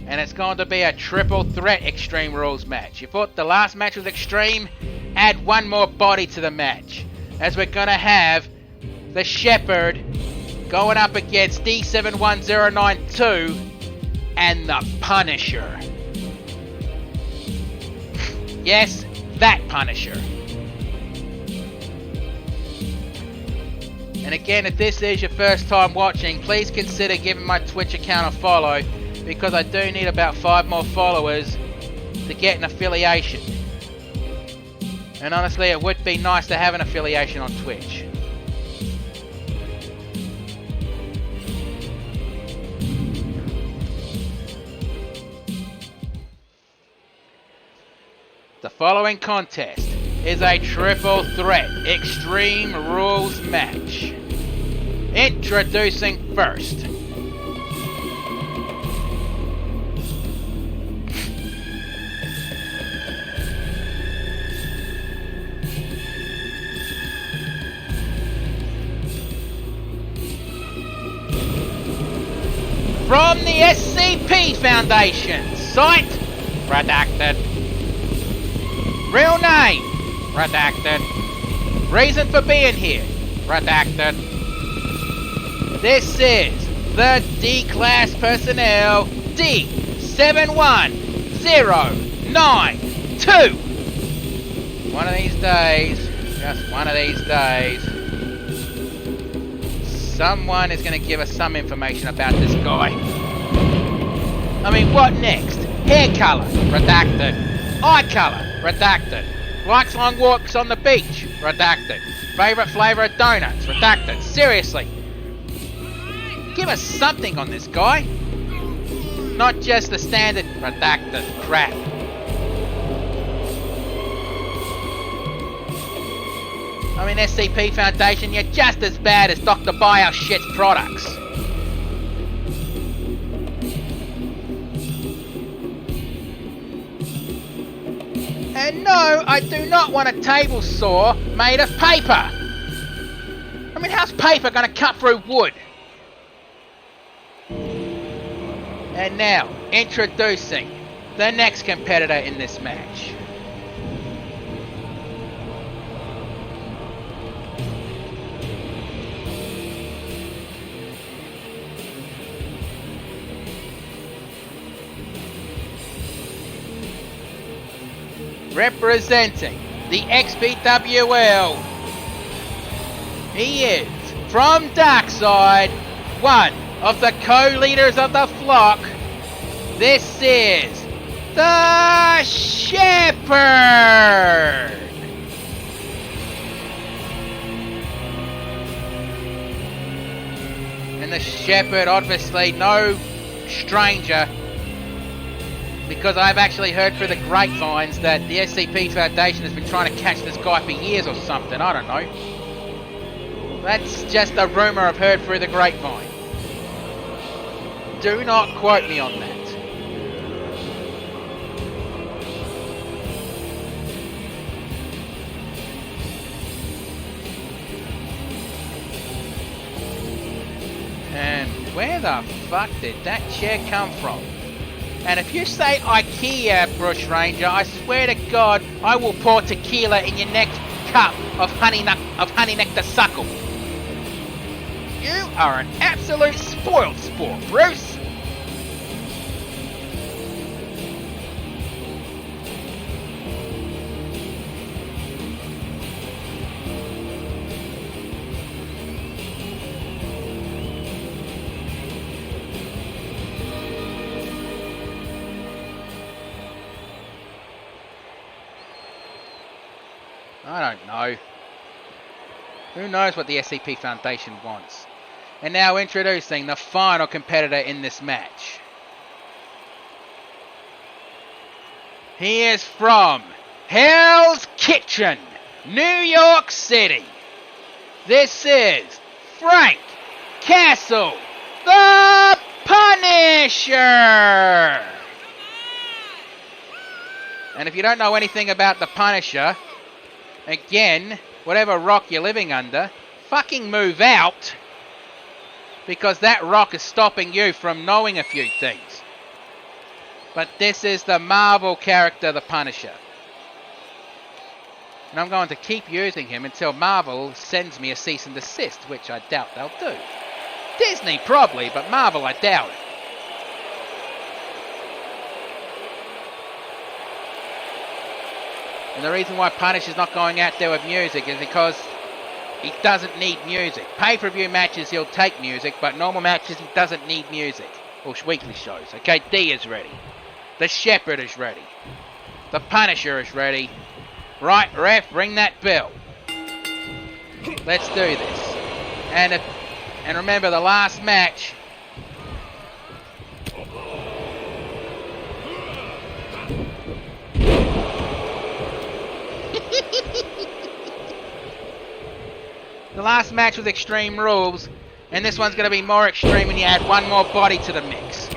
And it's going to be a triple threat Extreme Rules match. You thought the last match was extreme? Add one more body to the match. As we're going to have the Shepherd going up against D71092 and the Punisher. Yes, that Punisher. And again, if this is your first time watching, please consider giving my Twitch account a follow, because I do need about 5 more followers to get an affiliation. And honestly, it would be nice to have an affiliation on Twitch. The following contest is a triple threat Extreme Rules match. Introducing first. From the SCP Foundation, site redacted. Real name redacted. Reason for being here redacted. This is the D-Class Personnel D71092. One of these days, just one of these days, someone is going to give us some information about this guy. I mean, what next? Hair colour, redacted. Eye colour, redacted. Likes long walks on the beach, redacted. Favourite flavour of donuts, redacted. Seriously. Give us something on this guy. Not just the standard redacted crap. I mean, SCP Foundation, you're just as bad as Dr. Bio shit's products. And no, I do not want a table saw made of paper. I mean, how's paper going to cut through wood? And now, introducing the next competitor in this match. Representing the XPWL, he is from Darkside, one of the co-leaders of the flock. This is the Shepherd. And the Shepherd, obviously no stranger, because I've actually heard through the grapevines that the SCP Foundation has been trying to catch this guy for years or something. I don't know. That's just a rumour I've heard through the grapevine. Do not quote me on that. And where the fuck did that chair come from? And if you say IKEA, Bush Ranger, I swear to God, I will pour tequila in your next cup of honey nectar suckle. You are an absolute spoiled sport, Bruce. I don't know. Who knows what the SCP Foundation wants? And now introducing the final competitor in this match. He is from Hell's Kitchen, New York City. This is Frank Castle, the Punisher. And if you don't know anything about the Punisher, again, whatever rock you're living under, fucking move out, because that rock is stopping you from knowing a few things. But this is the Marvel character, the Punisher. And I'm going to keep using him until Marvel sends me a cease and desist, which I doubt they'll do. Disney probably, but Marvel I doubt it. And the reason why Punisher's not going out there with music is because he doesn't need music. Pay-per-view matches he'll take music, but normal matches he doesn't need music. Or weekly shows. Okay, D is ready. The Shepherd is ready. The Punisher is ready. Right, ref, ring that bell. Let's do this. And remember, the last match. The last match was Extreme Rules, and this one's going to be more extreme when you add one more body to the mix.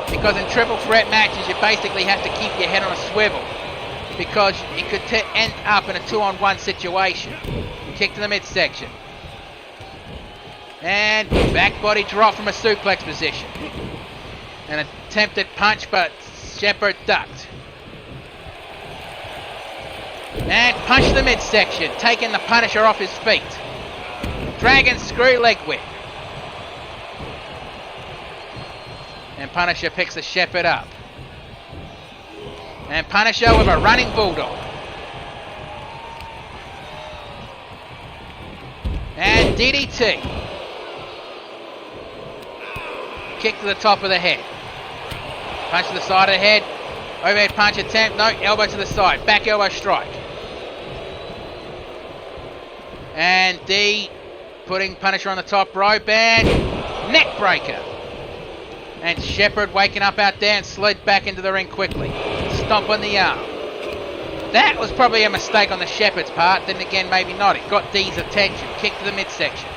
Because in triple threat matches, you basically have to keep your head on a swivel, because it could end up in a 2-on-1 situation. Kick to the midsection. And back body drop from a suplex position. An attempted punch, but Shepherd ducked. And punch to the midsection, taking the Punisher off his feet. Dragon screw leg whip. And Punisher picks the Shepherd up. And Punisher with a running bulldog. And DDT. Kick to the top of the head. Punch to the side of the head. Overhead punch attempt. No, elbow to the side. Back elbow strike. And D putting Punisher on the top rope and neck breaker. And Shepherd waking up out there and slid back into the ring quickly. Stomp on the arm. That was probably a mistake on the Shepherd's part. Then again, maybe not. It got D's attention. Kick to the midsection.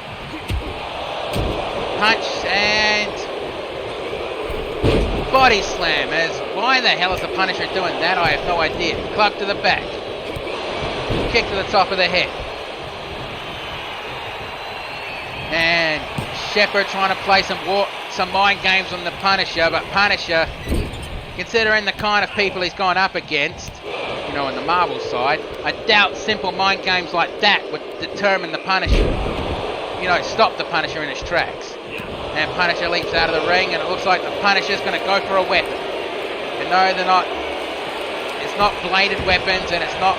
Punch and body slam. Why the hell is the Punisher doing that? I have no idea. Club to the back. Kick to the top of the head. And Shepherd trying to play some mind games on the Punisher, but Punisher, considering the kind of people he's gone up against, you know, on the Marvel side, I doubt simple mind games like that would determine the Punisher. You know, stop the Punisher in his tracks. And Punisher leaps out of the ring, and it looks like the Punisher's going to go for a weapon. And no, they're not. It's not bladed weapons, and it's not,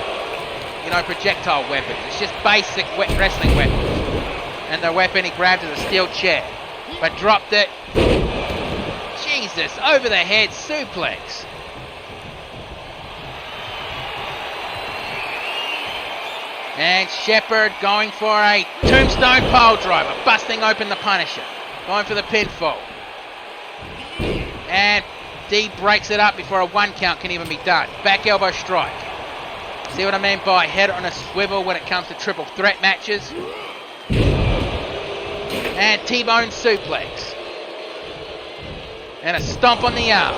you know, projectile weapons. It's just basic wrestling weapons. And the weapon he grabbed is a steel chair. But dropped it. Jesus, over the head suplex. And Shepherd going for a tombstone pile driver, busting open the Punisher. Going for the pinfall. And D breaks it up before a 1 count can even be done. Back elbow strike. See what I mean by head on a swivel when it comes to triple threat matches? And T-bone suplex. And a stomp on the arm.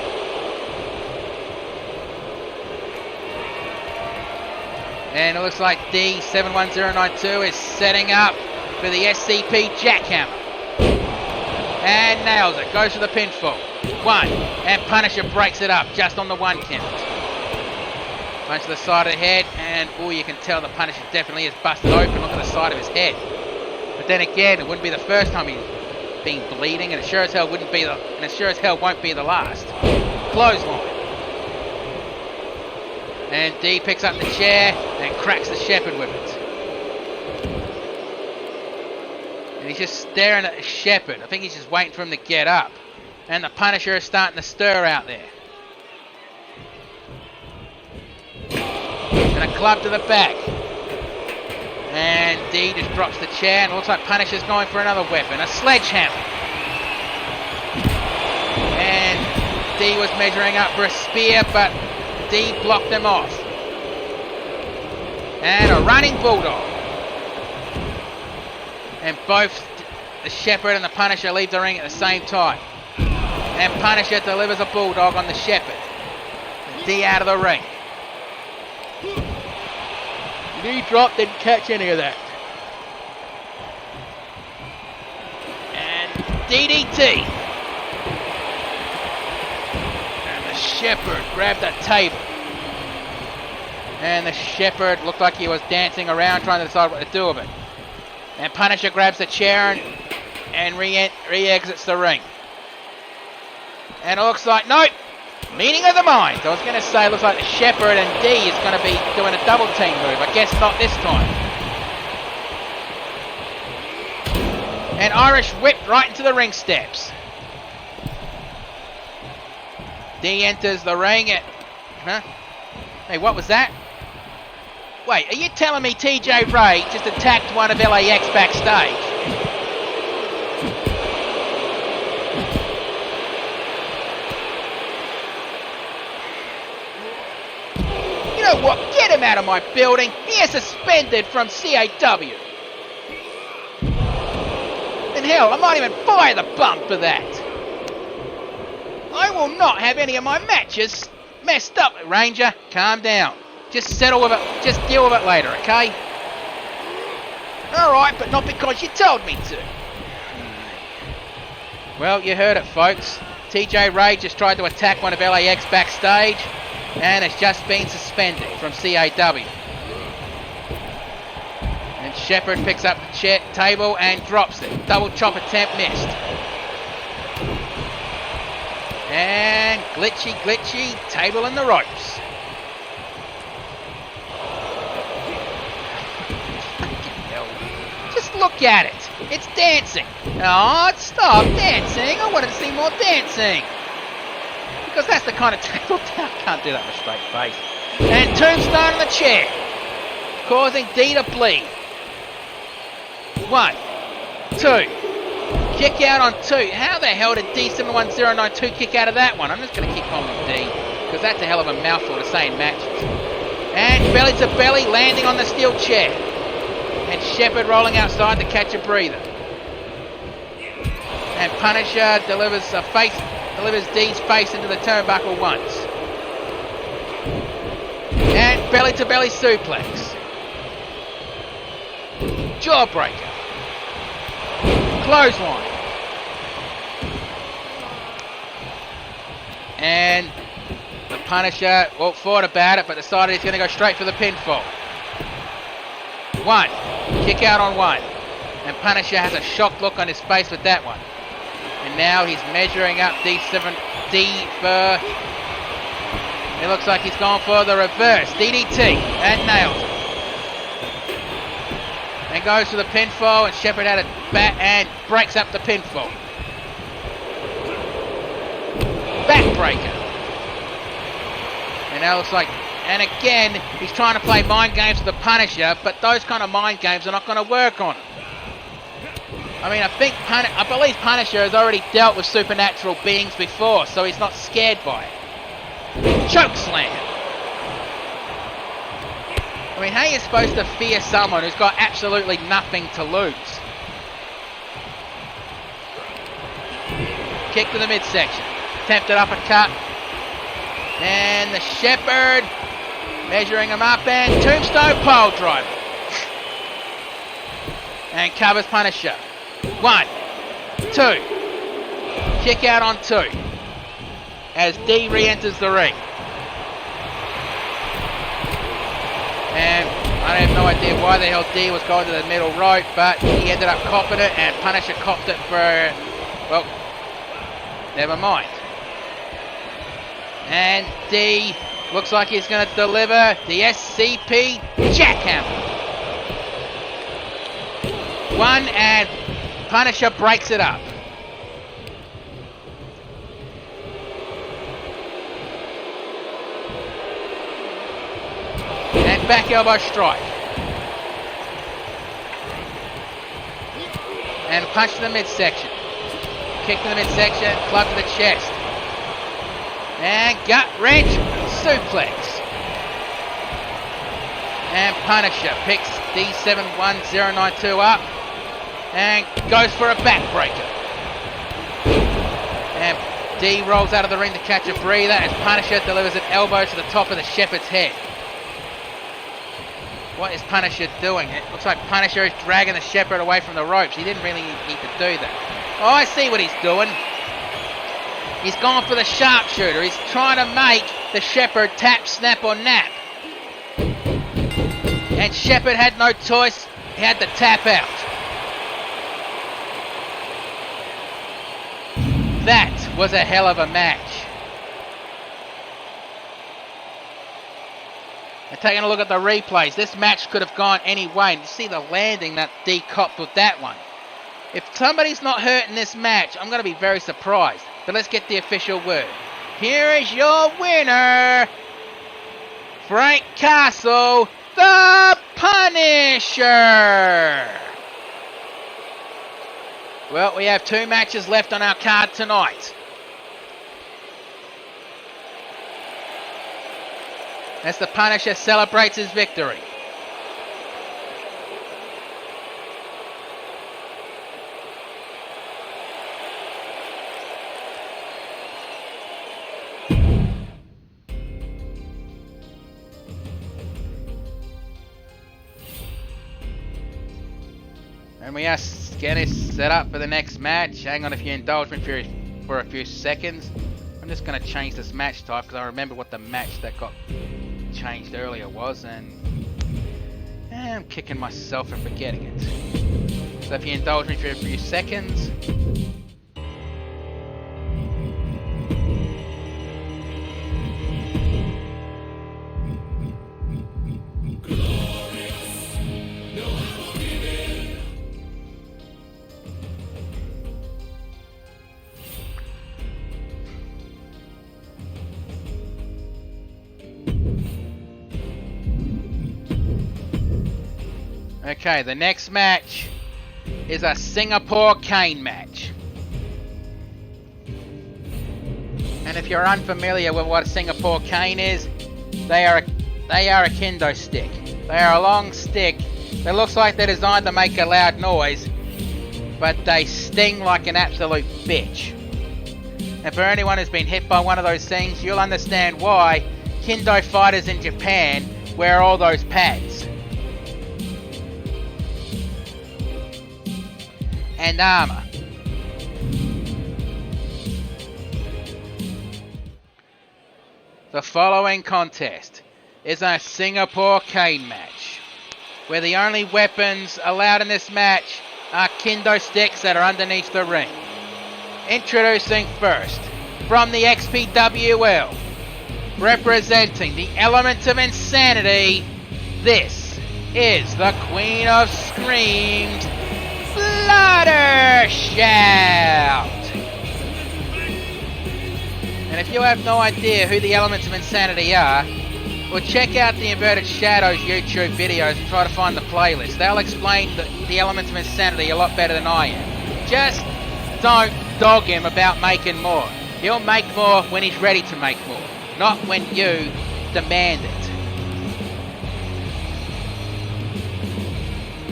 And it looks like D71092 is setting up for the SCP jackhammer. And nails it. Goes for the pinfall. 1. And Punisher breaks it up just on the 1 count. Punch to the side of the head. And, oh, you can tell the Punisher definitely is busted open. Look at the side of his head. But then again, it wouldn't be the first time he's been bleeding, and it sure as hell won't be the last. Clothesline. And D picks up the chair and cracks the Shepherd with it. And he's just staring at the Shepherd. I think he's just waiting for him to get up. And the Punisher is starting to stir out there. And a club to the back. And D just drops the chair, and it looks like Punisher's going for another weapon, a sledgehammer. And D was measuring up for a spear, but D blocked them off. And a running bulldog. And both the Shepherd and the Punisher leave the ring at the same time. And Punisher delivers a bulldog on the Shepherd. D out of the ring. Knee drop, didn't catch any of that. And DDT. And the Shepherd grabbed a table. And the Shepherd looked like he was dancing around trying to decide what to do with it. And Punisher grabs the chair and re-exits the ring. And it looks like, nope. Meeting of the minds. I was going to say, it looks like the Shepherd and D is going to be doing a double team move. I guess not this time. And Irish whip right into the ring steps. D enters the ring. Hey, what was that? Wait, are you telling me TJ Ray just attacked one of LAX backstage? You know what? Get him out of my building. He is suspended from CAW. And hell, I might even fire the bum for that. I will not have any of my matches messed up. Ranger, calm down. Just settle with it. Just deal with it later, okay? Alright, but not because you told me to. Well, you heard it, folks. TJ Ray just tried to attack one of LAX backstage and has just been suspended from CAW. And Shepherd picks up the table and drops it. Double chop attempt missed. And glitchy, table in the ropes. Just look at it. It's dancing. Oh, stop dancing. I wanted to see more dancing. Because that's the kind of table I can't do that with a straight face. And tombstone on the chair. Causing D to bleed. 1, 2. Kick out on 2. How the hell did D71092 kick out of that one? I'm just going to kick on with D, because that's a hell of a mouthful to say in matches. And belly to belly, landing on the steel chair. And Shepherd rolling outside to catch a breather. And Punisher delivers D's face into the turnbuckle once. And belly to belly suplex. Jawbreaker. Clothesline. And the Punisher, well, thought about it, but decided he's going to go straight for the pinfall. 1. Kick out on 1. And Punisher has a shocked look on his face with that one. And now he's measuring up D for... It looks like he's gone for the reverse. DDT. And nails it. And goes for the pinfall, and Shepherd had it back and breaks up the pinfall. Backbreaker. And now it looks like, and again, he's trying to play mind games with the Punisher, but those kind of mind games are not going to work on him. I mean, I believe Punisher has already dealt with supernatural beings before, so he's not scared by it. Choke slam. I mean, how are you supposed to fear someone who's got absolutely nothing to lose? Kick to the midsection. Attempted uppercut. And the Shepherd measuring him up and tombstone pole driver. And covers Punisher. 1, 2. Kick out on 2. As D re-enters the ring. And I have no idea why the hell D was going to the middle rope, but he ended up copping it, and Punisher copped it for, well, never mind. And D looks like he's going to deliver the SCP jackhammer. 1, and Punisher breaks it up. And back elbow strike. And punch to the midsection. Kick to the midsection, club to the chest. And gut wrench, suplex. And Punisher picks D71092 up and goes for a backbreaker. And D rolls out of the ring to catch a breather as Punisher delivers an elbow to the top of the Shepherd's head. What is Punisher doing? It looks like Punisher is dragging the Shepherd away from the ropes. He didn't really need to do that. Oh, I see what he's doing. He's gone for the sharpshooter. He's trying to make the Shepherd tap, snap, or nap. And Shepherd had no choice. He had to tap out. That was a hell of a match. And taking a look at the replays, this match could have gone any way. And you see the landing that D copped with that one. If somebody's not hurt in this match, I'm going to be very surprised. But let's get the official word. Here is your winner Frank Castle, the Punisher. Well, we have 2 matches left on our card tonight. As the Punisher celebrates his victory. And we are getting set up for the next match. Hang on, if you indulge me for a few seconds. I'm just going to change this match type because I remember what the match that got changed earlier was, and I'm kicking myself for forgetting it. So if you indulge me for a few seconds. Okay, the next match is a Singapore cane match. And if you're unfamiliar with what a Singapore cane is, they are a kendo stick. They are a long stick that looks like they're designed to make a loud noise, but they sting like an absolute bitch. And for anyone who's been hit by one of those things, you'll understand why kendo fighters in Japan wear all those pads and armor. The following contest is a Singapore cane match, where the only weapons allowed in this match are kendo sticks that are underneath the ring. Introducing first, from the XPWL, representing the Elements of Insanity, this is the Queen of Screams, Shout! And if you have no idea who the Elements of Insanity are, well, check out the Inverted Shadows YouTube videos and try to find the playlist. They'll explain the Elements of Insanity a lot better than I am. Just don't dog him about making more. He'll make more when he's ready to make more, not when you demand it.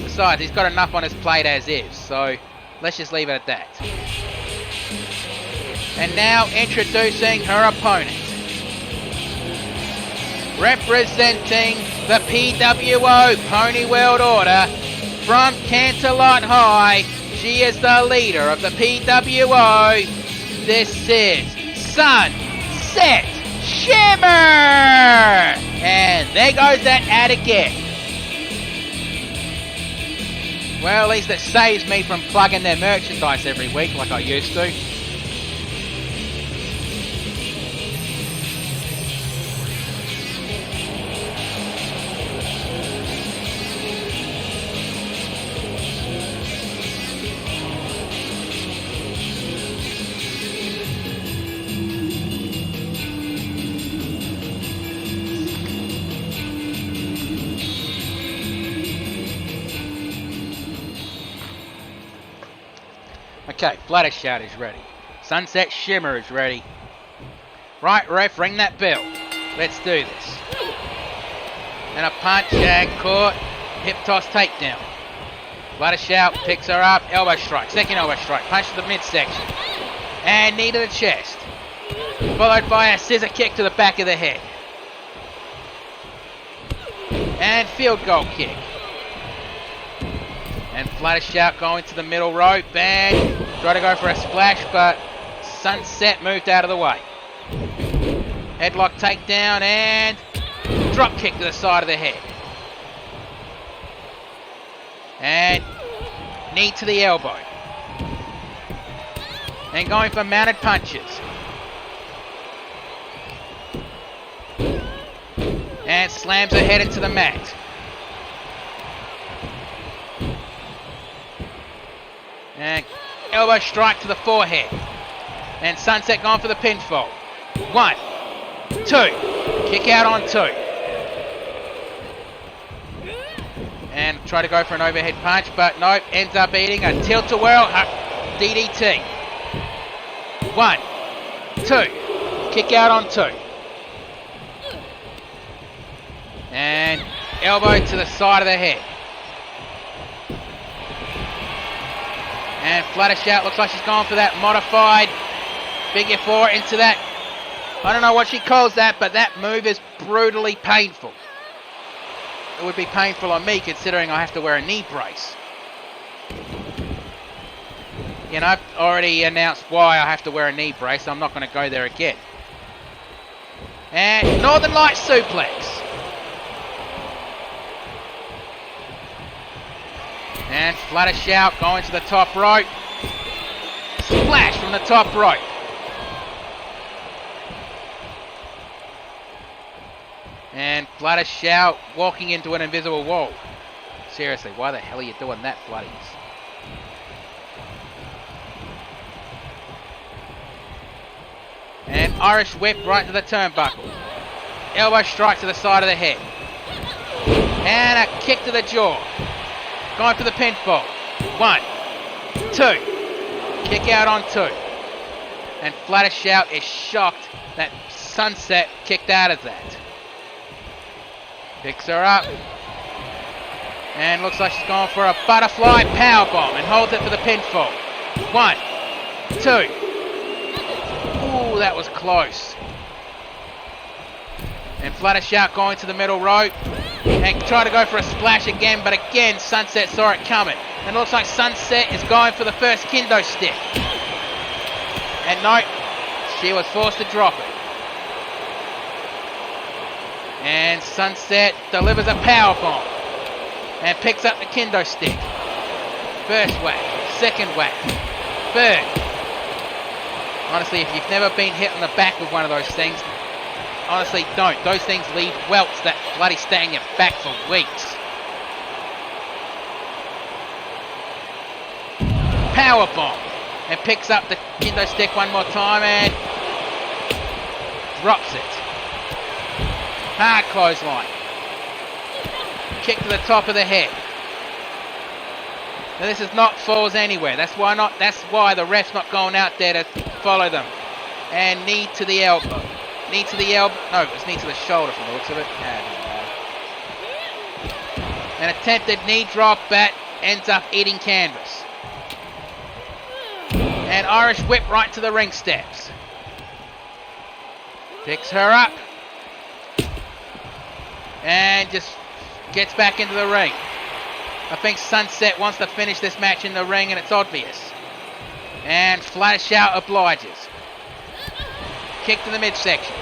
Besides, he's got enough on his plate as is, so let's just leave it at that. And now introducing her opponent. Representing the PWO Pony World Order from Canterlot High, she is the leader of the PWO. This is Sunset Shimmer! And there goes that ad again. Well, at least it saves me from plugging their merchandise every week like I used to. Okay, Flutter Shout is ready. Sunset Shimmer is ready. Right, ref, ring that bell. Let's do this. And a punch and caught. Hip toss takedown. Flutter Shout picks her up. Elbow strike. Second elbow strike. Punch to the midsection. And knee to the chest. Followed by a scissor kick to the back of the head. And field goal kick. And Flutter Shout going to the middle rope and try to go for a splash, but Sunset moved out of the way. Headlock takedown and drop kick to the side of the head. And knee to the elbow. And going for mounted punches. And slams her head into the mat. And elbow strike to the forehead. And Sunset going for the pinfall. 1, 2. Kick out on 2. And try to go for an overhead punch, but nope, ends up eating a tilt-a-whirl DDT. 1, 2, kick out on 2. And elbow to the side of the head. And flutter shout, looks like she's gone for that modified figure 4 into that. I don't know what she calls that, but that move is brutally painful. It would be painful on me considering I have to wear a knee brace. You know, I've already announced why I have to wear a knee brace, so I'm not going to go there again. And Northern Light suplex. And flutter shout going to the top rope. Splash from the top rope. And flutter shout walking into an invisible wall. Seriously, why the hell are you doing that, Flutties? And Irish whip right to the turnbuckle. Elbow strike to the side of the head. And a kick to the jaw. Going for the pinfall. 1, 2. Kick out on 2. And flutter shout is shocked that Sunset kicked out of that. Picks her up. And looks like she's going for a butterfly powerbomb and holds it for the pinfall. 1, 2. Ooh, that was close. And flutter shout going to the middle rope. And try to go for a splash again, but again Sunset saw it coming. And it looks like Sunset is going for the first kendo stick. And no, she was forced to drop it. And Sunset delivers a powerbomb. And picks up the kendo stick. First whack, second whack, third. Honestly, if you've never been hit on the back with one of those things, honestly, don't. Those things leave welts that bloody stay in your back for weeks. Powerbomb. And picks up the kendo stick one more time and drops it. Hard clothesline. Kick to the top of the head. Now this is not falls anywhere. That's why the ref's not going out there to follow them. And knee to the elbow. Knee to the elbow. No, it was knee to the shoulder from the looks of it. An attempted knee drop that ends up eating canvas. And Irish whip right to the ring steps. Picks her up. And just gets back into the ring. I think Sunset wants to finish this match in the ring and it's obvious. And flutter shout obliges. Kick to the midsection.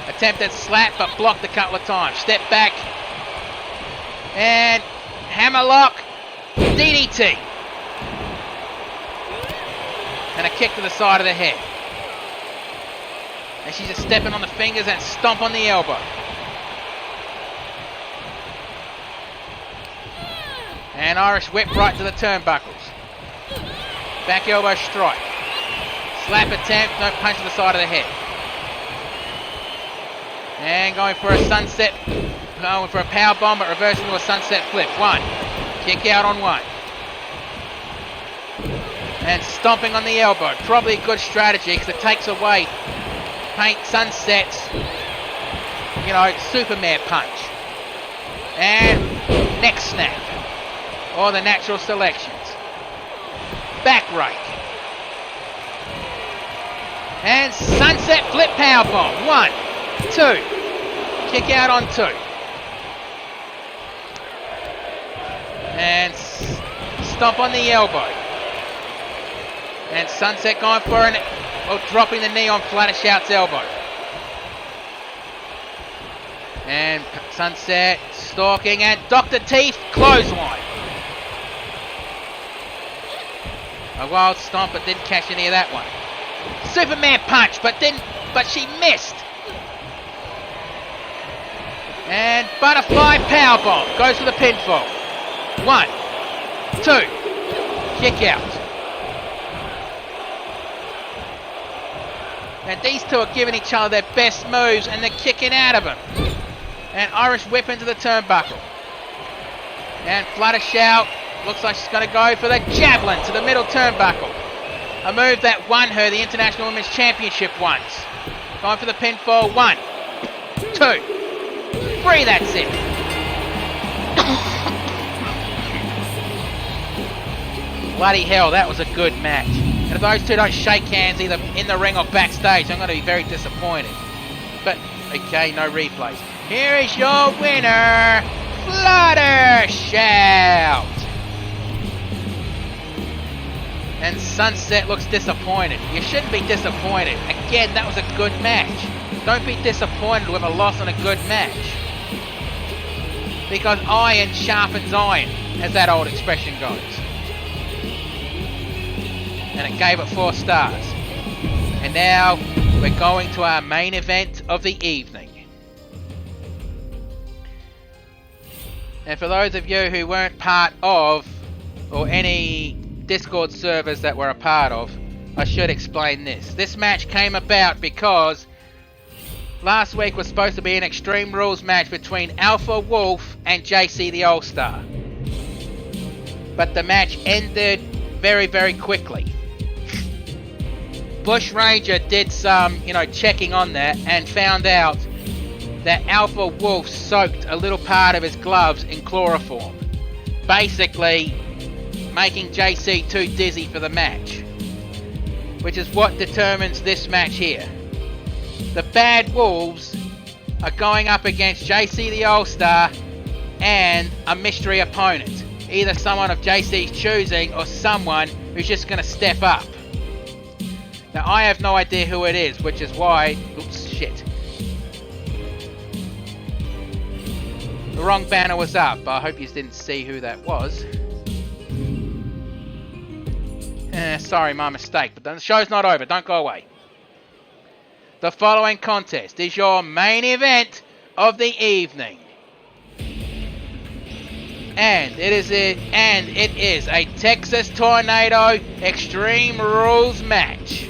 Attempted slap but blocked a couple of times. Step back. And hammerlock. DDT. And a kick to the side of the head. And she's just stepping on the fingers and stomp on the elbow. And Irish whip right to the turnbuckles. Back elbow strike. Slap attempt, no punch to the side of the head. And going for a sunset, going for a power bomb, but reversing to a sunset flip. 1. Kick out on 1. And stomping on the elbow. Probably a good strategy because it takes away Paint Sunset's, Superman punch. And neck snap. Or the natural selections. Back rake. And sunset flip powerbomb. 1, 2. Kick out on 2. And stomp on the elbow. And Sunset going for dropping the knee on Flutter Shout's elbow. And Sunset stalking and Dr. Teeth clothesline. A wild stomp, but didn't catch any of that one. Superman punch, but she missed. And butterfly powerbomb goes for the pinfall. 1, 2, kick out. And these two are giving each other their best moves, and they're kicking out of them. And Irish whip into the turnbuckle. And Flutter Shout looks like she's going to go for the javelin to the middle turnbuckle. A move that won her the International Women's Championship once. Going for the pinfall. 1, 2, 3, that's it. Bloody hell, that was a good match. And if those two don't shake hands either in the ring or backstage, I'm going to be very disappointed. But, okay, no replays. Here is your winner, Flutter Shout. And Sunset looks disappointed. You shouldn't be disappointed. Again, that was a good match. Don't be disappointed with a loss on a good match. Because iron sharpens iron, as that old expression goes. And it gave it 4 stars. And now we're going to our main event of the evening. And for those of you who weren't part of, or any Discord servers that we're a part of, I should explain this. This match came about because last week was supposed to be an Extreme Rules match between Alpha Wolf and JC the All-Star. But the match ended very, very quickly. Bush Ranger did some, checking on that and found out that Alpha Wolf soaked a little part of his gloves in chloroform. Basically, making JC too dizzy for the match. Which is what determines this match here. The Bad Wolves are going up against JC the All-Star and a mystery opponent. Either someone of JC's choosing or someone who's just going to step up. Now, I have no idea who it is, which is why... Oops, shit. The wrong banner was up, but I hope you didn't see who that was. Sorry, my mistake, but the show's not over. Don't go away. The following contest is your main event of the evening. And it is a Texas Tornado Extreme Rules match.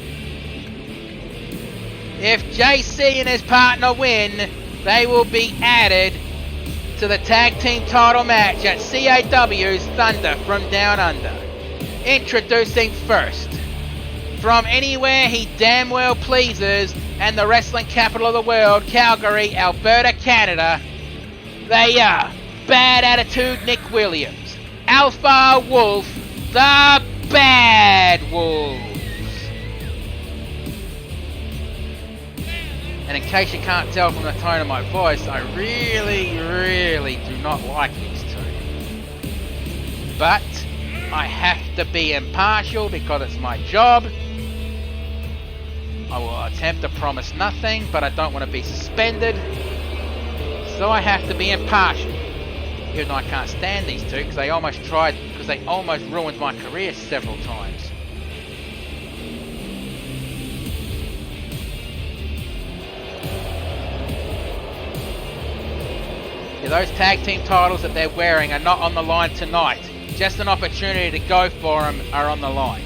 If JC and his partner win, they will be added to the tag team title match at CAW's Thunder from Down Under. Introducing first, from anywhere he damn well pleases and the wrestling capital of the world, Calgary, Alberta, Canada, they are Bad Attitude Nick Williams, Alpha Wolf, the Bad Wolves. And in case you can't tell from the tone of my voice, I really, really do not like these two. But I have to be impartial because it's my job. I will attempt to promise nothing, but I don't want to be suspended. So I have to be impartial. Even though I can't stand these two because they almost ruined my career several times. Yeah, those tag team titles that they're wearing are not on the line tonight. Just an opportunity to go for them are on the line.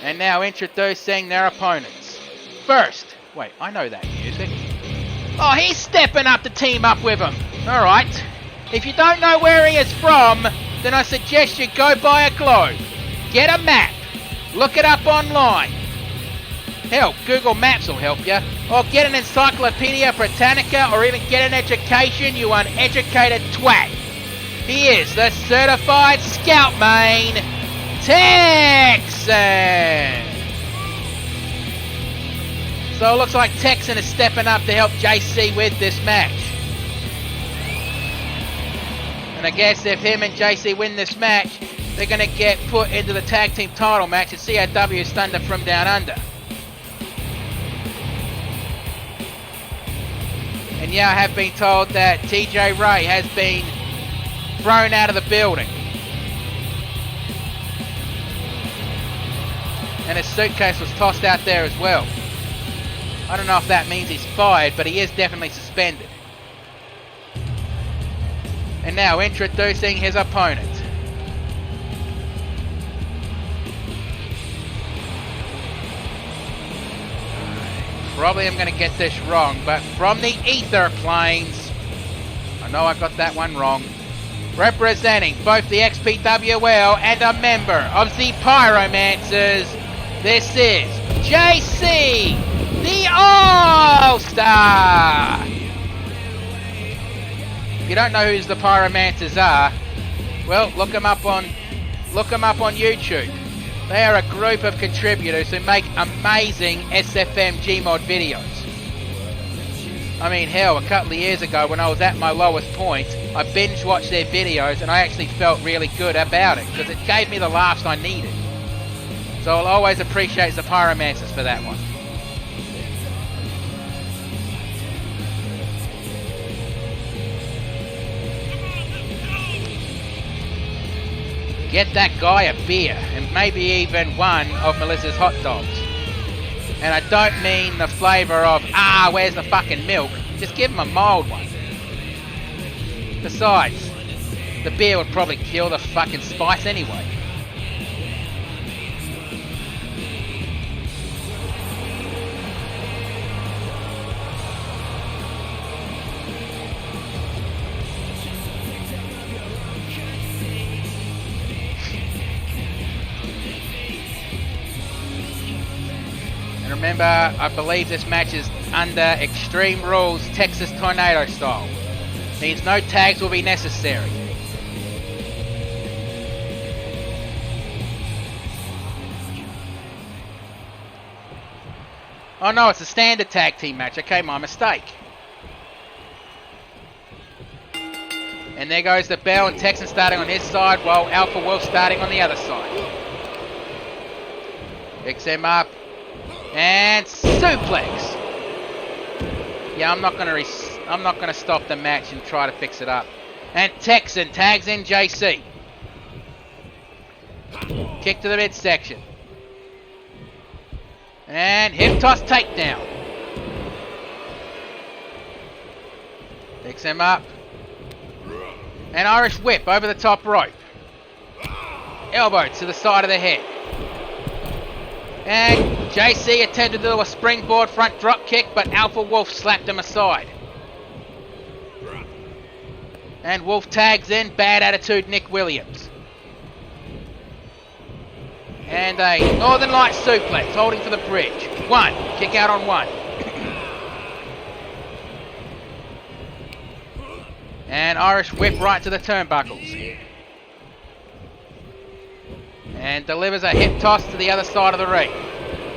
And now introducing their opponents. First, wait, I know that music. Oh, he's stepping up to team up with him. Alright. If you don't know where he is from, then I suggest you go buy a globe. Get a map. Look it up online. Hell, Google Maps will help you. Or get an Encyclopedia Britannica or even get an education, you uneducated twat. He is the certified scout main, Texan. So it looks like Texan is stepping up to help JC with this match. And I guess if him and JC win this match, they're going to get put into the tag team title match at CAW's Thunder from Down Under. And yeah, I have been told that TJ Ray has been thrown out of the building. And his suitcase was tossed out there as well. I don't know if that means he's fired, but he is definitely suspended. And now introducing his opponent. probably am going to get this wrong, but from the ether planes, I know I got that one wrong, representing both the XPWL and a member of the Pyromancers, this is JC, the All-Star! If you don't know who the Pyromancers are, well, look them up on YouTube. They are a group of contributors who make amazing SFM Gmod videos. I mean, hell, a couple of years ago when I was at my lowest point, I binge watched their videos and I actually felt really good about it because it gave me the laughs I needed. So I'll always appreciate the Pyromancers for that one. Get that guy a beer, and maybe even one of Melissa's hot dogs. And I don't mean the flavour of, where's the fucking milk? Just give him a mild one. Besides, the beer would probably kill the fucking spice anyway. Remember, I believe this match is under Extreme Rules Texas Tornado style. Means no tags will be necessary. Oh no, it's a standard tag team match. Okay, my mistake. And there goes the bell, and Texan starting on his side while Alpha Wolf starting on the other side. Picks him up. And suplex. Yeah, I'm not gonna stop the match and try to fix it up. And Texan tags in JC. Kick to the midsection. And hip toss takedown. Picks him up. An Irish whip over the top rope. Elbow to the side of the head. And JC attempted to do a springboard front drop kick, but Alpha Wolf slapped him aside. And Wolf tags in, bad attitude Nick Williams. And a Northern Light suplex, holding for the bridge. One, kick out on one. And Irish whip right to the turnbuckles. And delivers a hip toss to the other side of the ring.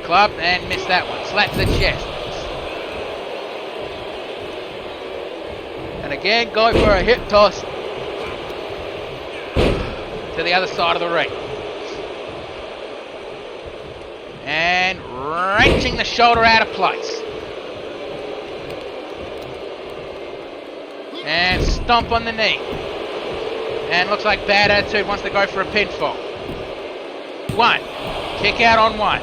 Club and missed that one. Slaps the chest. And again, going for a hip toss to the other side of the ring. And wrenching the shoulder out of place. And stomp on the knee. And looks like Bad Attitude wants to go for a pinfall. One. Kick out on one.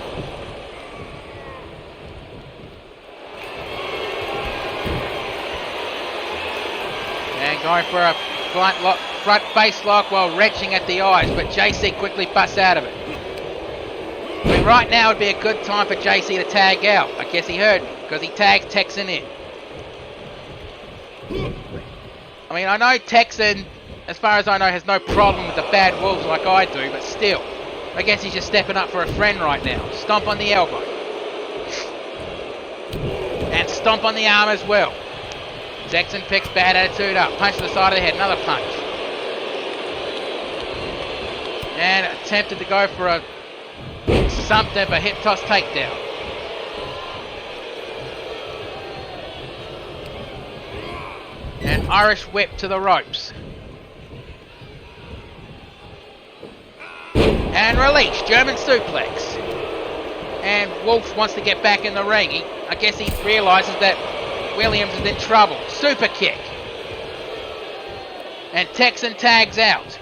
And going for a front face lock while wrenching at the eyes, but JC quickly busts out of it. I mean, right now would be a good time for JC to tag out. I guess he heard me, because he tags Texan in. I mean, I know Texan, as far as I know, has no problem with the Bad Wolves like I do, but still. I guess he's just stepping up for a friend right now. Stomp on the elbow. And stomp on the arm as well. Texan picks Bad Attitude up. Punch to the side of the head. Another punch. And attempted to go for a something, but hip toss takedown. And Irish whip to the ropes. And release, German suplex. And Wolf wants to get back in the ring. I guess he realizes that Williams is in trouble. Super kick. And Texan tags out.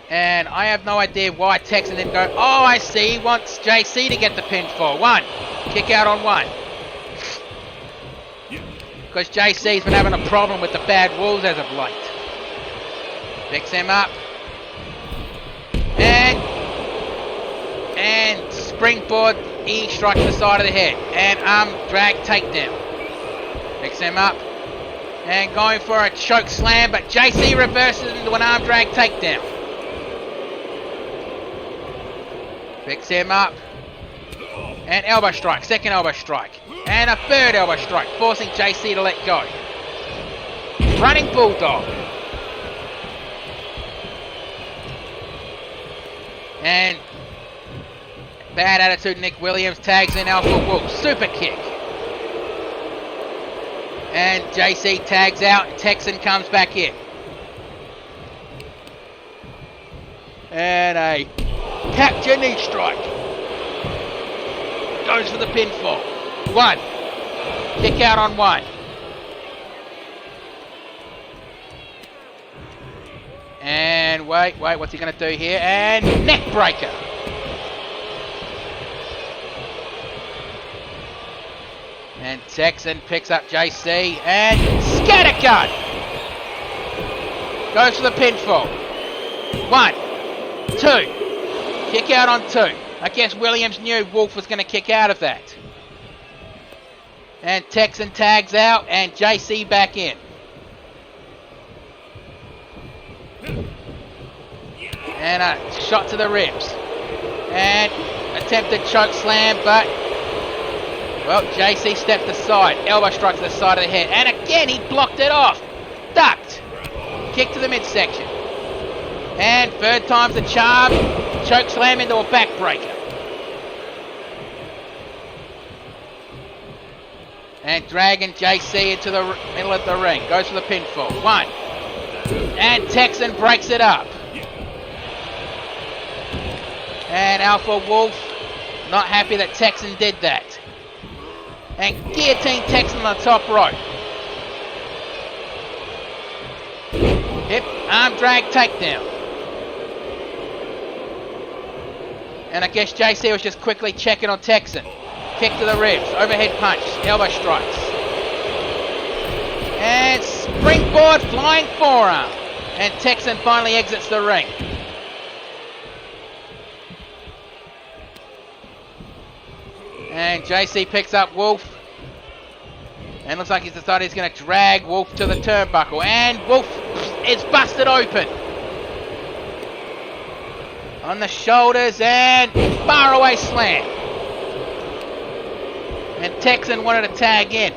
And I have no idea why Texan didn't go, oh, I see, he wants JC to get the pinfall. One. Kick out on one. Because JC's been having a problem with the Bad Wolves as of late. Picks him up. And and springboard E strike to the side of the head. And arm drag takedown. Picks him up. And going for a choke slam, but JC reverses into an arm drag takedown. Picks him up. And elbow strike, second elbow strike. And a third elbow strike, forcing JC to let go. Running bulldog. And bad attitude Nick Williams tags in Alpha Wolf. Super kick. And JC tags out. Texan comes back in. And a capture knee strike. Goes for the pinfall. 1. Kick out on 1. And wait, what's he going to do here? And neck breaker. And Texan picks up JC and scattergun. Goes for the pinfall. 1, 2. Kick out on 2. I guess Williams knew Wolf was going to kick out of that. And Texan tags out and JC back in. And a shot to the ribs. And attempted choke slam, but well, JC stepped aside. Elbow strike to the side of the head. And again, he blocked it off. Ducked. Kick to the midsection. And third time's the charm. Choke slam into a backbreaker. And dragging JC into the middle of the ring. Goes for the pinfall. 1. And Texan breaks it up. And Alpha Wolf not happy that Texan did that. And guillotine Texan on the top rope. Hip arm drag takedown. And I guess JC was just quickly checking on Texan. Kick to the ribs, overhead punch, elbow strikes. And springboard flying forearm. And Texan finally exits the ring. And JC picks up Wolf. And looks like he's decided he's going to drag Wolf to the turnbuckle. And Wolf is busted open. On the shoulders and far away slam. And Texan wanted to tag in.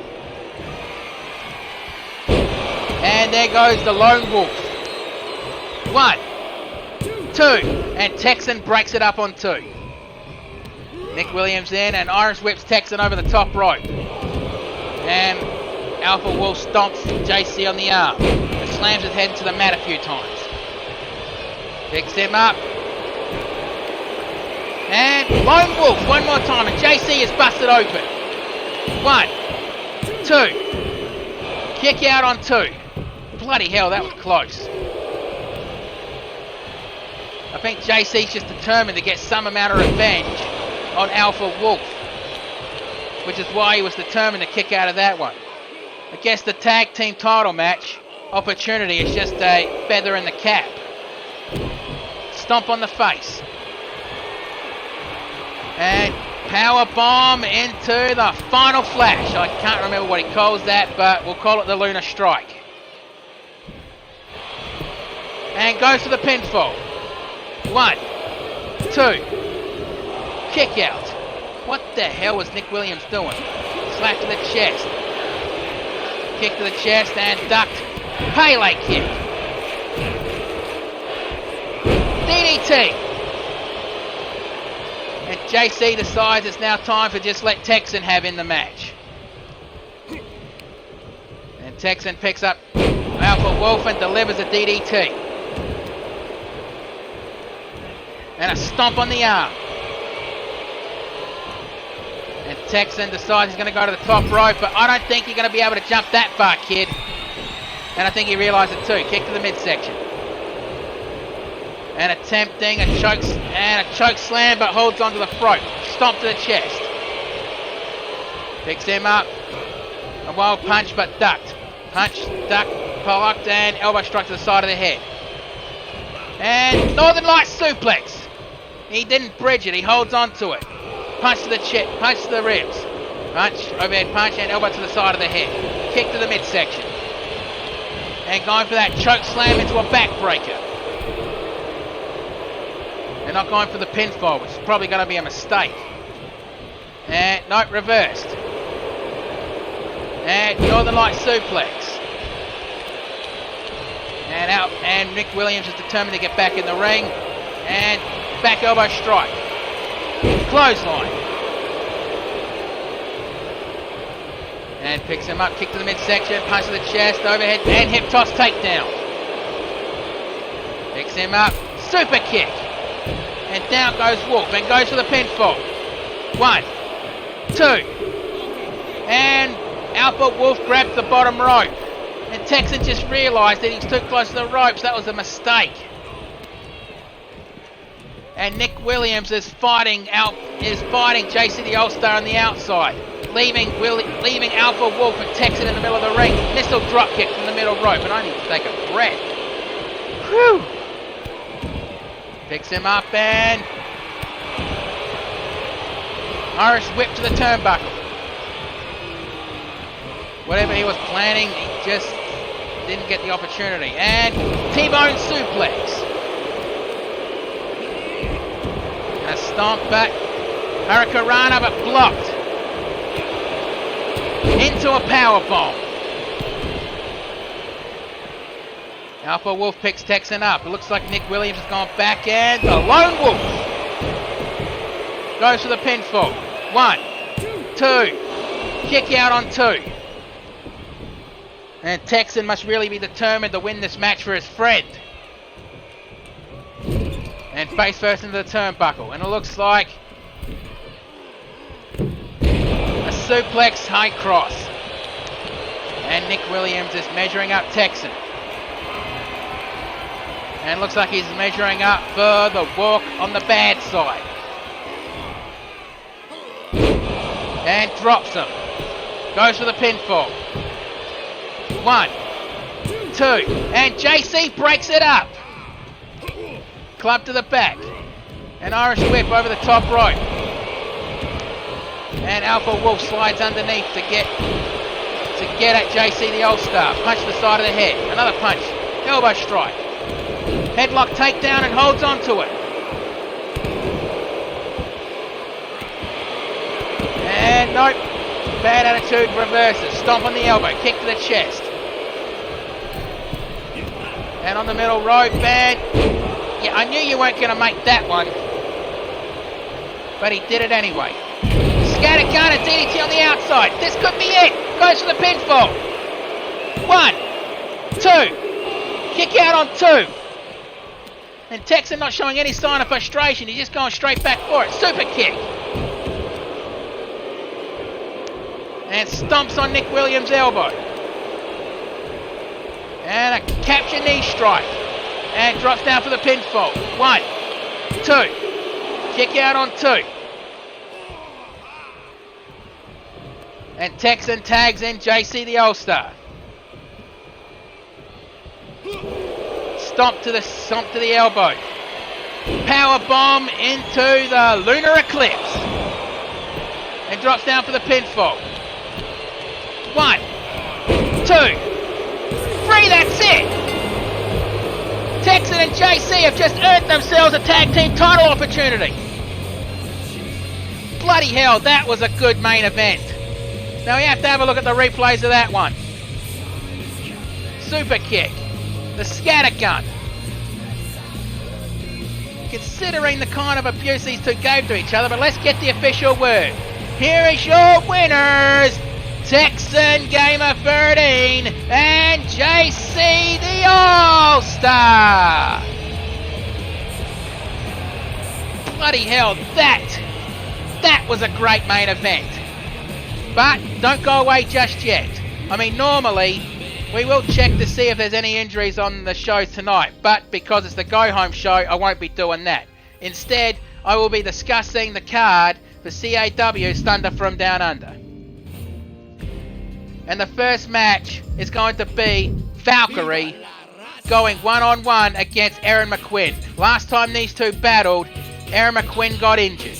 And there goes the lone Wolf. 1, 2. And Texan breaks it up on 2. Nick Williams in and Irish whips Texan over the top rope. And Alpha Wolf stomps JC on the arm and slams his head into the mat a few times. Picks him up. And Lone Wolf one more time and JC is busted open. 1, 2. Kick out on 2. Bloody hell, that was close. I think JC's just determined to get some amount of revenge on Alpha Wolf, which is why he was determined to kick out of that one. I guess the tag team title match opportunity is just a feather in the cap. Stomp on the face. And power bomb into the final flash. I can't remember what he calls that, but we'll call it the Lunar Strike. And goes for the pinfall. 1, 2. Kick out. What the hell was Nick Williams doing? Slap to the chest. Kick to the chest and ducked. Pele kick. DDT. And JC decides it's now time to just let Texan have in the match. And Texan picks up Alpha Wolf and delivers a DDT. And a stomp on the arm. And Texan decides he's going to go to the top rope, but I don't think you're going to be able to jump that far, kid. And I think he realised it too. Kick to the midsection. And attempting a choke slam, but holds onto the throat. Stomp to the chest. Picks him up. A wild punch, but ducked. Punch, duck, blocked, and elbow strike to the side of the head. And Northern Lights suplex. He didn't bridge it, he holds on to it. Punch to the chest, punch to the ribs. Punch, overhead punch, and elbow to the side of the head. Kick to the midsection. And going for that choke slam into a backbreaker. They're not going for the pinfall, which is probably going to be a mistake. And, no, reversed. And Northern Light suplex. And out, and Nick Williams is determined to get back in the ring. And back elbow strike. Clothesline. And picks him up, kick to the midsection, punch to the chest, overhead, and hip toss takedown. Picks him up, super kick. And down goes Wolf, and goes for the pinfall. 1, 2. And Alpha Wolf grabs the bottom rope. And Texan just realised that he's too close to the ropes. That was a mistake. And Nick Williams is fighting JC the All-Star on the outside, leaving Alpha Wolf and Texan in the middle of the ring. Missile drop kick from the middle rope, and I need to take a breath. Whew. Picks him up and Irish whip to the turnbuckle. Whatever he was planning, he just didn't get the opportunity. And T-bone suplex. And a stomp back. Hurricanrana, but blocked. Into a powerbomb. Alpha Wolf picks Texan up. It looks like Nick Williams has gone back, and the Lone Wolf goes for the pinfall. 1, 2. Kick out on 2. And Texan must really be determined to win this match for his friend. And face first into the turnbuckle. And it looks like a suplex high cross. And Nick Williams is measuring up Texan. And looks like he's measuring up for the walk on the bad side. And drops him. Goes for the pinfall. 1, 2. And JC breaks it up. Club to the back. An Irish whip over the top rope. And Alpha Wolf slides underneath to get at JC the All-Star. Punch to the side of the head. Another punch. Elbow strike. Headlock takedown and holds on to it. And nope. Bad attitude reverses. Stomp on the elbow. Kick to the chest. And on the middle rope. And yeah, I knew you weren't going to make that one. But he did it anyway. Scattergun and DDT on the outside. This could be it. Goes for the pinfall. 1, 2. Kick out on 2. And Texan not showing any sign of frustration. He's just going straight back for it. Super kick. And stomps on Nick Williams' elbow. And a capture knee strike. And drops down for the pinfall. 1, 2. Kick out on 2. And Texan tags in JC the All-Star. Stomp to the elbow. Power bomb into the lunar eclipse. And drops down for the pinfall. 1, 2, 3, that's it! Texan and JC have just earned themselves a tag team title opportunity. Bloody hell, that was a good main event. Now we have to have a look at the replays of that one. Super kick. The scattergun. Considering the kind of abuse these two gave to each other, but let's get the official word. Here is your winners, Texan Gamer 13 and JC the All-Star. Bloody hell, that was a great main event. But don't go away just yet. I mean, normally we will check to see if there's any injuries on the show tonight, but because it's the Go Home show, I won't be doing that. Instead, I will be discussing the card for CAW Thunder from Down Under. And the first match is going to be Valkyrie going one-on-one against Erin McQuinn. Last time these two battled, Erin McQuinn got injured.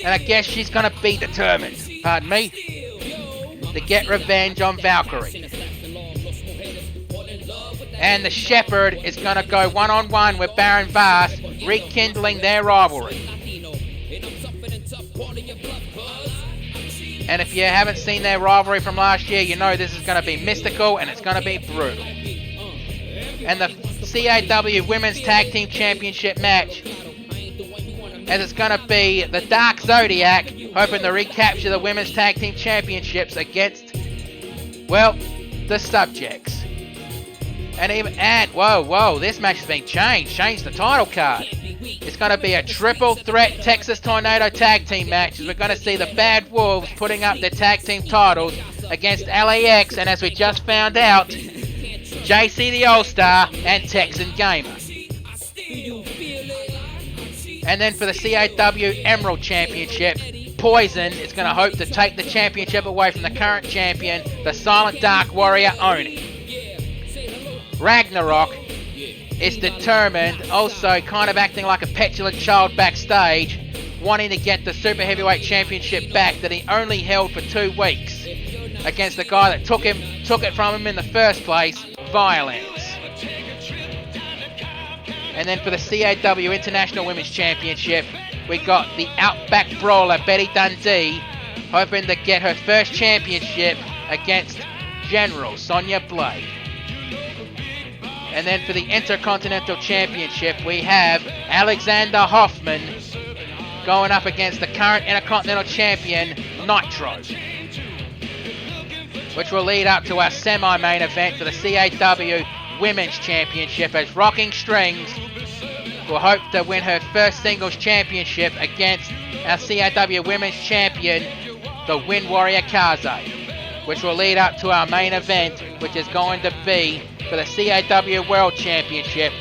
And I guess she's going to be determined, pardon me, to get revenge on Valkyrie. And the Shepherd is going to go one-on-one with Baron Vast, rekindling their rivalry. And if you haven't seen their rivalry from last year, you know this is going to be mystical and it's going to be brutal. And the CAW Women's Tag Team Championship match, as it's going to be the Dark Zodiac hoping to recapture the Women's Tag Team Championships against, well, the Subjects. And whoa, this match has been changed. Changed the title card. It's going to be a triple threat Texas Tornado tag team match, as we're going to see the Bad Wolves putting up their tag team titles against LAX, and as we just found out, JC the All-Star and Texan Gamer. And then for the CAW Emerald Championship, Poison is going to hope to take the championship away from the current champion, the Silent Dark Warrior Oni. Ragnarok is determined, also kind of acting like a petulant child backstage, wanting to get the Super Heavyweight Championship back that he only held for 2 weeks against the guy that took it from him in the first place, Violence. And then for the CAW International Women's Championship, we got the Outback Brawler Betty Dundee hoping to get her first championship against General Sonya Blade. And then for the Intercontinental Championship, we have Alexander Hoffman going up against the current Intercontinental Champion, Nitro, which will lead up to our semi-main event for the CAW Women's Championship, as Rocking Strings will hope to win her first singles championship against our CAW Women's Champion, the Wind Warrior Kaze, which will lead up to our main event, which is going to be for the CAW World Championship,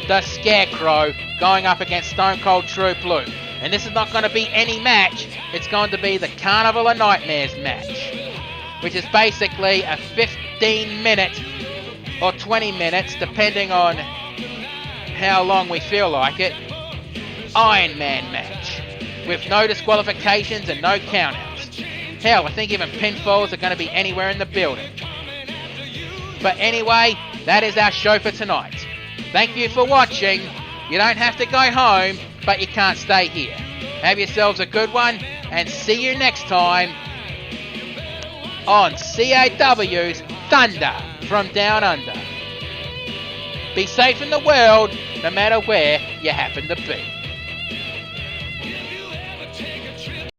the Scarecrow going up against Stone Cold True Blue. And this is not going to be any match, it's going to be the Carnival of Nightmares match, which is basically a 15-minute or 20 minutes, depending on how long we feel like it, Iron Man match, with no disqualifications and no countouts. Hell, I think even pinfalls are going to be anywhere in the building. But anyway, that is our show for tonight. Thank you for watching. You don't have to go home, but you can't stay here. Have yourselves a good one, and see you next time on CAW's Thunder from Down Under. Be safe in the world, no matter where you happen to be.